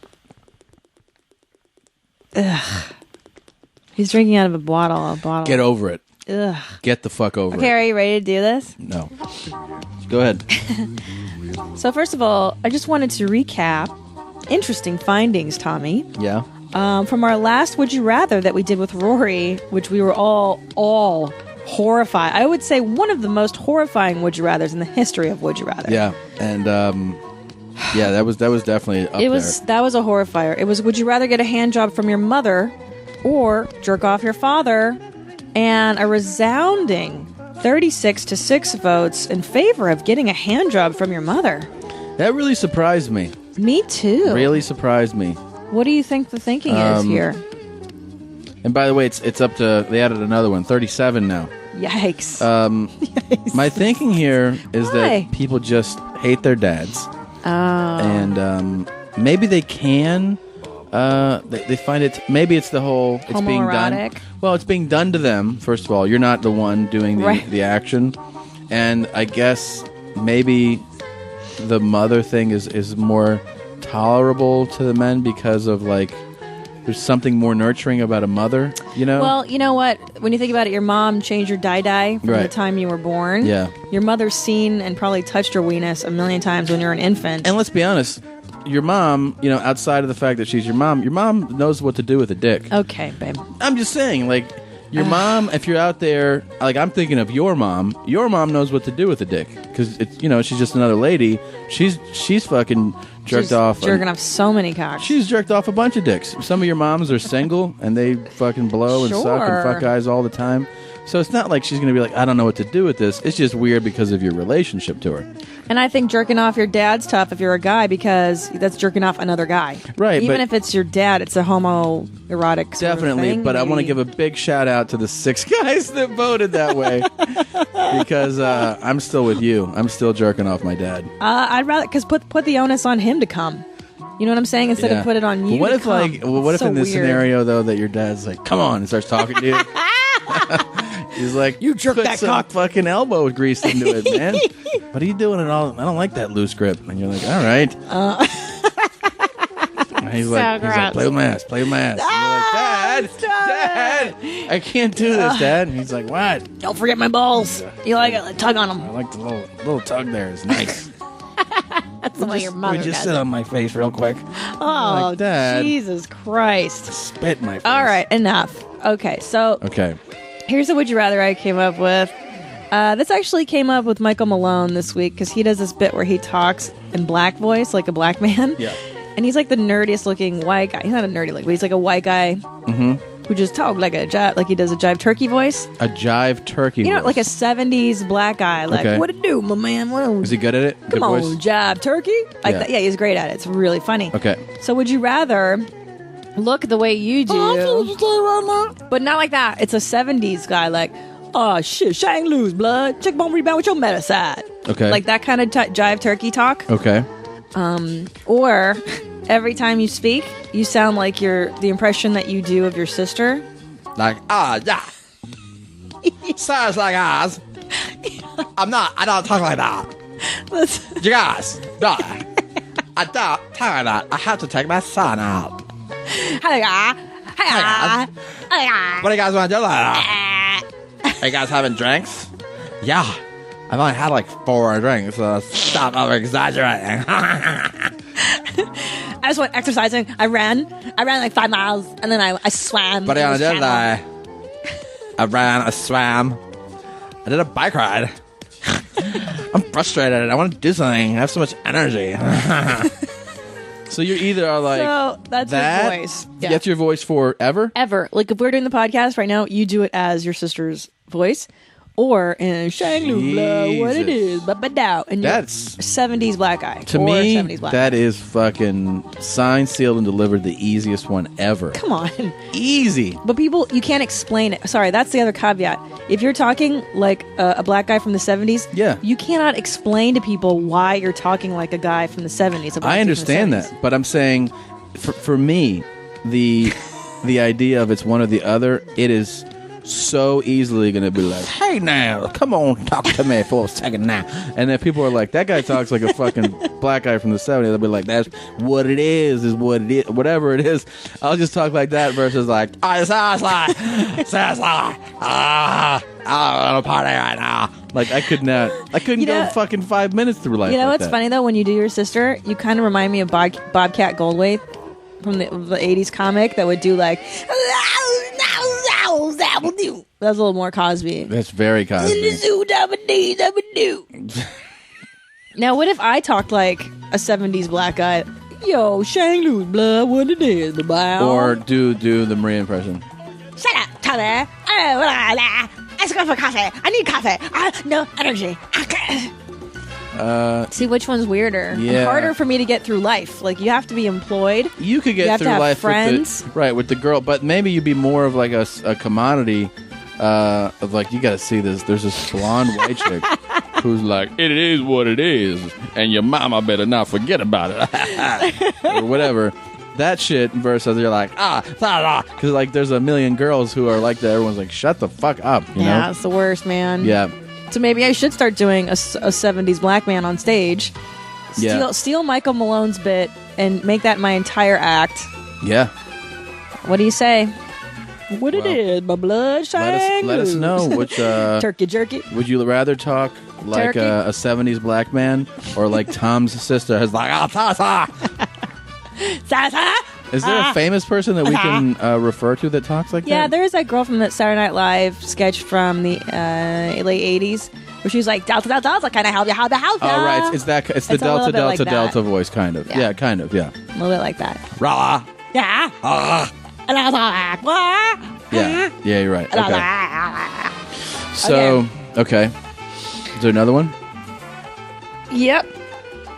Ugh. He's drinking out of a bottle. Get over it. Ugh. Get the fuck over it. Okay, are you ready to do this? No. Go ahead. So first of all, I just wanted to recap interesting findings, Tommy. Yeah. From our last Would You Rather that we did with Rory, which we were all horrified. I would say one of the most horrifying Would You Rathers in the history of Would You Rather. Yeah, and yeah, that was definitely up there. That was a horrifier. It was, would you rather get a hand job from your mother or jerk off your father? And a resounding 36-6 votes in favor of getting a hand job from your mother. That really surprised me. Me too. Really surprised me. What do you think the thinking is here? And by the way, it's up to, they added another one, 37 now. Yikes. Yikes. My thinking here is that people just hate their dads. Oh. And maybe they can. They find it, maybe it's the whole, it's being done. Well, it's being done to them, first of all. You're not the one doing the action. And I guess maybe the mother thing is more tolerable to the men because of, like, there's something more nurturing about a mother, you know? Well, you know what? When you think about it, your mom changed your dye from the time you were born. Yeah. Your mother's seen and probably touched your weenus a million times when you're an infant. And let's be honest, your mom, you know, outside of the fact that she's your mom knows what to do with a dick. Okay, babe. I'm just saying, like, your mom, if you're out there, like, I'm thinking of your mom knows what to do with a dick. Because, it's, you know, she's just another lady. She's fucking jerked off. Jerking off so many cocks. She's jerked off a bunch of dicks. Some of your moms are single, and they fucking blow and suck and fuck guys all the time. So it's not like she's going to be like, I don't know what to do with this. It's just weird because of your relationship to her. And I think jerking off your dad's tough if you're a guy because that's jerking off another guy. Right. Even if it's your dad, it's a homoerotic sort Definitely, of thing, but I want to give a big shout out to the 6 guys that voted that way because I'm still with you. I'm still jerking off my dad. I'd rather, because put the onus on him to come. You know what I'm saying? Instead of put it on you. But what if, come. like, what if So in this weird. scenario though that your dad's like, come on, and starts talking to you? He's like, you jerk that cock, fucking elbow grease into it, man. What are you doing at all? I don't like that loose grip. And you're like, all right. And he's like, play with my ass, play with my ass. And you're like, Dad, I can't do this, Dad. And he's like, what? Don't forget my balls. You like it? Tug on them. I like the little tug there. It's nice. That's the way your mother We just does sit it. on my face real quick. Oh, like, Dad, Jesus Christ. spit in my face. All right, enough. Okay, so here's a Would You Rather I came up with. This actually came up with Michael Malone this week because he does this bit where he talks in black voice like a black man. Yeah. And he's like the nerdiest looking white guy. He's not a nerdy look, but he's like a white guy who just talks like he does a jive turkey voice. A jive turkey voice. You know, like a 70s black guy. Like, what it do, my man? Is he good at it? Come on, jive turkey. Like Yeah. that. Yeah, he's great at it. It's really funny. Okay. So would you rather look the way you do, but not like that? It's a 70s guy, like, oh shit, shang loose, blood. Check bone rebound with your medicine. Okay. Like that kind of jive turkey talk. Okay. Or every time you speak, you sound like you're the impression that you do of your sister. Like, yeah. Sounds like ours. I don't talk like that. You guys, no. I don't talk like that. I have to take my son out. Hey guys. What do you guys want to do like that? Are you guys having drinks? Yeah. I've only had like 4 drinks, so stop over exaggerating. I just went exercising. I ran like 5 miles, and then I swam. What are you gonna do today? I ran, I swam, I did a bike ride. I'm frustrated. I want to do something. I have so much energy. So So you either are like So that's that, your voice. Yeah. That's your voice forever? Ever. Like if we're doing the podcast right now, you do it as your sister's voice. Or in Shang-Lu, blah, what it is, ba-ba-dow. And That's- you're 70s black guy. To or me, 70s black that guy. is fucking signed, sealed, and delivered the easiest one ever. Come on. Easy. But people, you can't explain it. Sorry, that's the other caveat. If you're talking like a black guy from the 70s, you cannot explain to people why you're talking like a guy from the 70s. a black I dude from the understand 70s. that, but I'm saying, for me, the idea of it's one or the other, it is so easily going to be like, hey now, come on, talk to me for a second now. And then people are like, that guy talks like a fucking black guy from the 70s. They'll be like, that's what it is what it is. Whatever it is, I'll just talk like that versus like, I sounds like, I'm on a party right now. Like, I couldn't go fucking 5 minutes through life. You know like what's that. funny though? When you do your sister, you kind of remind me of Bobcat Goldthwait from the 80s comic that would do like, that's a little more Cosby. That's very Cosby. Now, what if I talked like a 70s black guy? Yo, Shang-Lu, blah, what it is, blah. Or do the Maria impression. Shut up, Tommy. Let's go for coffee. I need coffee. No energy. See which one's weirder. Yeah. And harder for me to get through life. Like you have to be employed. You could get have through to have life friends. with the girl, but maybe you'd be more of like a commodity of like, you got to see this. There's this blonde white chick who's like, it is what it is, and your mama better not forget about it, or whatever. That shit versus you're like, because like there's a million girls who are like that. Everyone's like, shut the fuck up, you Yeah, know? it's the worst, man. Yeah. So maybe I should start doing a 70s black man on stage. Steal Michael Malone's bit and make that my entire act. Yeah. What do you say? What it is, my blood shine. Let us know which turkey jerky. Would you rather talk like Turkey? a 70s black man or like Tom's sister has like, Is there a famous person that we can refer to that talks like Yeah, that? there is that girl from that Saturday Night Live sketch from the late 80s where she's like, Delta, can I help you? How the help you? Oh, right. It's the It's a little Delta, bit like that. Delta voice, kind of. Yeah. Yeah, kind of, yeah. A little bit like that. Rah. Yeah. And I was like, what? Yeah, you're right. And I was Okay. like, So, okay. Is there another one? Yep.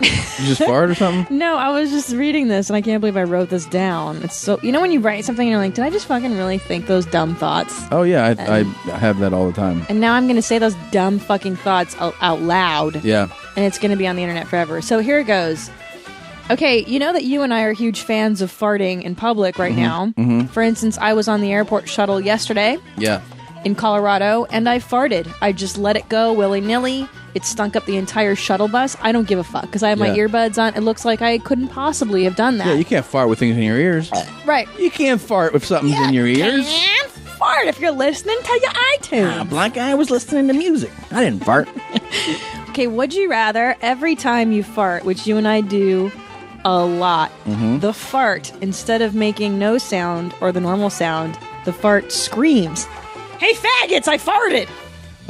You just farted or something? No, I was just reading this and I can't believe I wrote this down. It's so, you know when you write something and you're like, did I just fucking really think those dumb thoughts? Oh, yeah. I have that all the time. And now I'm going to say those dumb fucking thoughts out loud. Yeah. And it's going to be on the internet forever. So here it goes. Okay, you know that you and I are huge fans of farting in public right now. Mhm. For instance, I was on the airport shuttle yesterday Yeah. in Colorado and I farted. I just let it go willy-nilly. It stunk up the entire shuttle bus. I don't give a fuck because I have my Yeah. earbuds on. It looks like I couldn't possibly have done that. Yeah, you can't fart with things in your ears. Right. You can't fart with something's in your ears. Can't fart if you're listening to your iTunes. Black guy was listening to music. I didn't fart. Okay, would you rather every time you fart, which you and I do a lot, the fart, instead of making no sound or the normal sound, the fart screams, "Hey faggots, I farted!"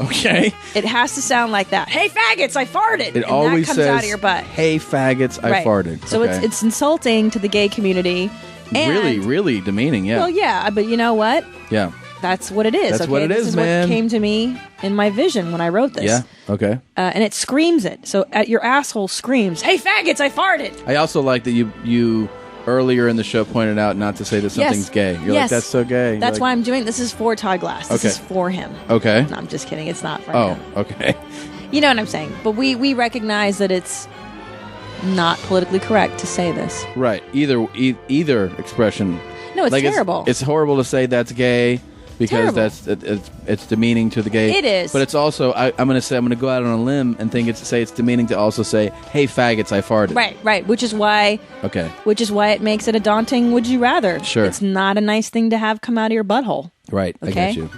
Okay. It has to sound like that. "Hey faggots, I farted!" It and always that comes says, out of your butt. "Hey faggots, I Right. farted." So Okay. it's insulting to the gay community. And, really, really demeaning. Yeah. Well, yeah, but you know what? Yeah. That's what it is. That's okay? what it This is, is man. what came to me in my vision when I wrote this. Yeah. Okay. And it screams it. So your asshole screams, "Hey faggots, I farted!" I also like that you earlier in the show pointed out not to say that something's gay. You're like, that's so gay. That's You're why like, I'm doing this. Is for Todd Glass. This Okay. is for him. Okay. No, I'm just kidding. It's not for Oh, him. okay. You know what I'm saying. But we recognize that it's not politically correct to say this. Right. Either expression. No, it's like terrible. It's horrible to say that's gay because Terrible. it's demeaning to the gay. It is. But it's also I'm going to go out on a limb and say it's demeaning to also say, "Hey faggots, I farted." Right. Which is why it makes it a daunting would you rather. Sure. It's not a nice thing to have come out of your butthole. Right. I Okay. get you.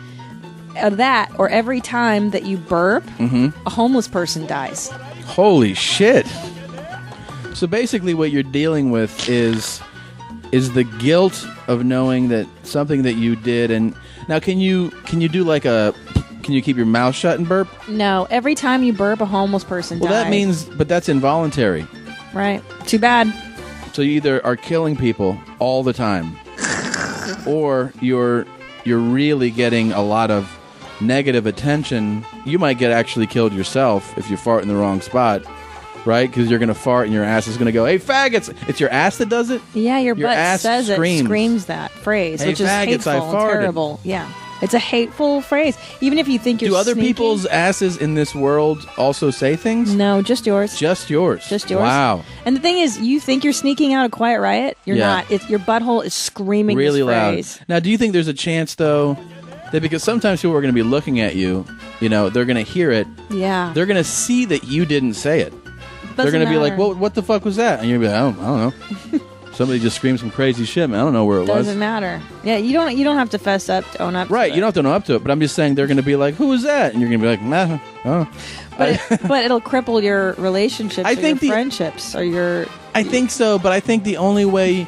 That or every time that you burp, Mm-hmm. a homeless person dies. Holy shit. So basically what you're dealing with is the guilt of knowing that something that you did. And now can you do like can you keep your mouth shut and burp? No, every time you burp, a homeless person Well, dies. that means, but that's involuntary. Right. Too bad. So you either are killing people all the time, or you're really getting a lot of negative attention. You might get actually killed yourself if you fart in the wrong spot, right? Because you're going to fart and your ass is going to go, "Hey, faggots!" It's your ass that does it? Yeah, your butt ass says screams that phrase, "Hey, which is faggots, hateful I and farted." terrible. Yeah. It's a hateful phrase. Even if you think you're Do other sneaky. people's asses in this world also say things? No, just yours. Just yours. Just yours. Wow. And the thing is, you think you're sneaking out a quiet riot. You're Yeah. not. Your butthole is screaming Really this loud. phrase. Now, do you think there's a chance, though, that because sometimes people are going to be looking at you, they're going to hear it. Yeah. They're going to see that you didn't say it. They're going to be like, what the fuck was that? And you're going to be like, I don't know. Somebody just screamed some crazy shit, man. I don't know where it was. Doesn't matter. Yeah, you don't have to fess up to own up to Right, it. you don't have to own up to it, but I'm just saying they're going to be like, who was that? And you're going to be like, nah, oh. But it'll cripple your relationships I or think your friendships or your... I think so, but I think the only way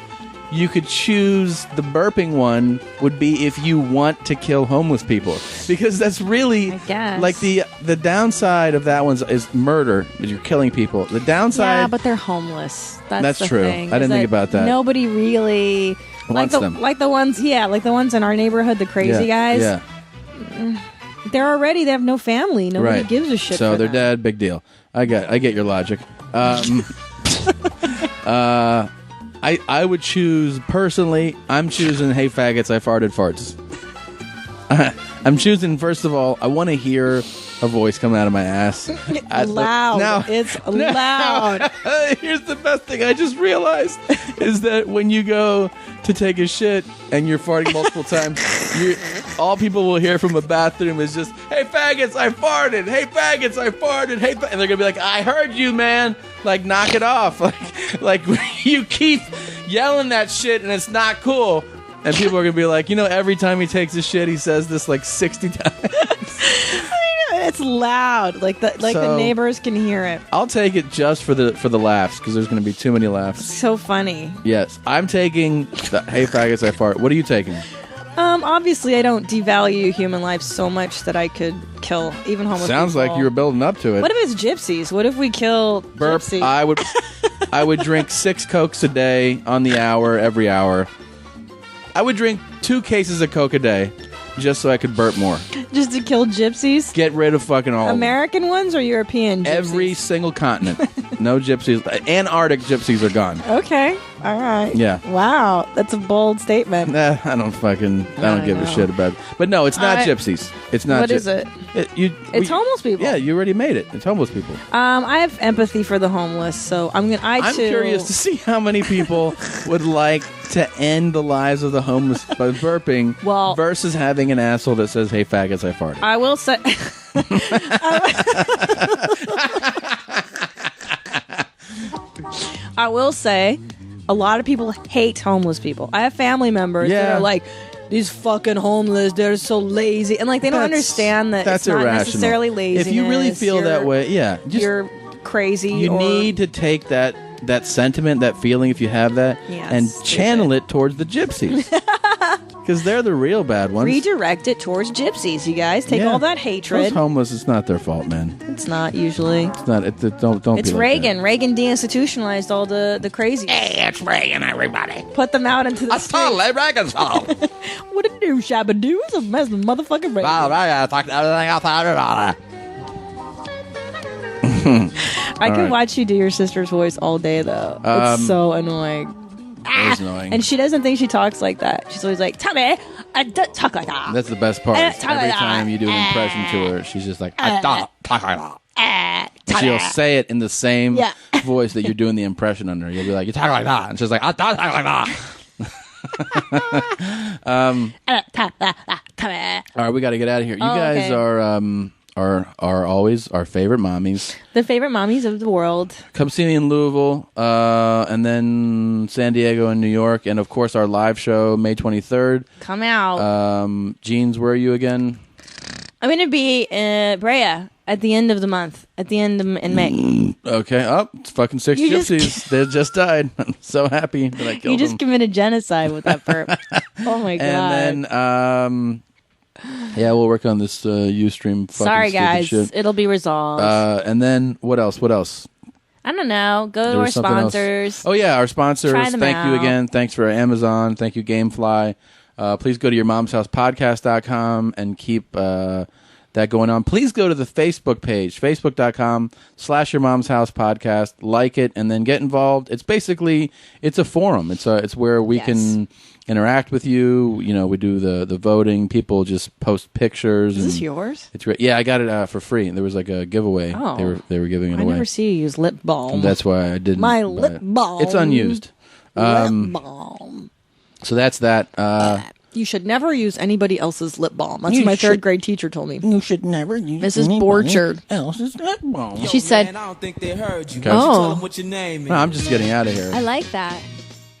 you could choose the burping one would be if you want to kill homeless people, because that's really I guess. like the downside of that one is murder, is you're killing people. The downside, Yeah, but they're homeless. That's the true. thing, I didn't is think about that. Nobody really Wants them. like the ones in our neighborhood, the crazy guys. Yeah, They have no family. Nobody right. gives a shit. So for they're them. dead. Big deal. I get your logic. I would choose personally. I'm choosing. Hey, faggots! I farted farts. I'm choosing. First of all, I want to hear a voice coming out of my ass. Loud. It's loud. Here's the best thing I just realized is that when you go to take a shit and you're farting multiple times, all people will hear from a bathroom is just, "Hey, faggots! I farted! Hey, faggots! I farted! Hey," and they're gonna be like, "I heard you, man! Like, knock it off! Like you keep yelling that shit and it's not cool." And people are gonna be like, every time he takes a shit, he says this like 60 times. It's loud. Like the neighbors can hear it. I'll take it just for the laughs, because there's gonna be too many laughs. So funny. Yes, I'm taking the "Hey, faggots, I fart." What are you taking? Obviously, I don't devalue human life so much that I could kill even homeless Sounds people. like you were building up to it. What if it's gypsies? What if we kill Burp. gypsies? I would drink 6 Cokes a day on the hour, every hour. I would drink 2 cases of Coke a day, just so I could burp more. Just to kill gypsies? Get rid of fucking all of them. American ones or European gypsies? Every single continent. No gypsies. Antarctic gypsies are gone. Okay. All right. Yeah. Wow. That's a bold statement. Nah, I don't give a shit about it. But no, it's not gypsies. It's not. What is it? It's homeless people. Yeah, you already made it. It's homeless people. I have empathy for the homeless, so I'm curious to see how many people would like to end the lives of the homeless by burping versus having an asshole that says, "Hey, faggots, I farted." I will say. I will say, a lot of people hate homeless people. I have family members that are like, "These fucking homeless, they're so lazy," and like they don't understand that that's it's not irrational. necessarily laziness. If you really feel that way, you're crazy. You need to take that sentiment, that feeling, if you have that, and channel it towards the gypsies. Because they're the real bad ones. Redirect it towards gypsies, you guys. Take all that hatred. Those homeless, it's not their fault, man. It's not usually. It's not. Don't. It's be like Reagan. that. Reagan deinstitutionalized all the crazy. Hey, it's Reagan, everybody. Put them out into the street. Totally Reagan's fault. What a do, shabba do? It's a mess of motherfucking Reagan. Well, I talked everything else out of I can watch you do your sister's voice all day, though. It's so annoying. It is annoying. And she doesn't think she talks like that. She's always like, "Tommy, I don't talk like that." That's the best part. Talk Every like time that. you do an impression to her, she's just like, "I don't talk like that." She'll say it in the same voice that you're doing the impression under. You'll be like, "You talk like that," and she's like, "I don't talk like that." All right, we got to get out of here. You guys are always our favorite mommies. The favorite mommies of the world. Come see me in Louisville, and then San Diego and New York, and of course our live show May 23rd. Come out. Jeans, where are you again? I'm going to be in Brea at the end of the month, in May. Okay. Oh, it's fucking 6 gypsies. They just died. I'm so happy that I killed them. You just committed genocide with that burp. Oh my God. And then, yeah, we'll work on this Ustream fucking Sorry, stupid guys. shit. It'll be resolved. And then, what else? I don't know. Go to There our was something else. sponsors. Oh yeah, our sponsors. Try them Thank you out. again. Thanks for Amazon. Thank you, GameFly. Please go to yourmomshousepodcast.com and keep that going on. Please go to the Facebook page, facebook.com/yourmomshousepodcast. Like it and then get involved. It's basically it's a forum. It's where we can interact with you. You know, we do the voting. People just post pictures. Is this yours? It's yeah, I got it for free. There was like a giveaway. Oh. They were giving it I away. never see you use lip balm. That's why I didn't. My buy lip it. balm. It's unused. Lip balm. So that's that. You should never use anybody else's lip balm. That's what my third grade teacher told me. You should never use Mrs. Borchard. else's lip balm. She said, I don't think they heard you. Okay. Why don't you Oh. tell them what your name is? No, I'm just getting out of here. I like that.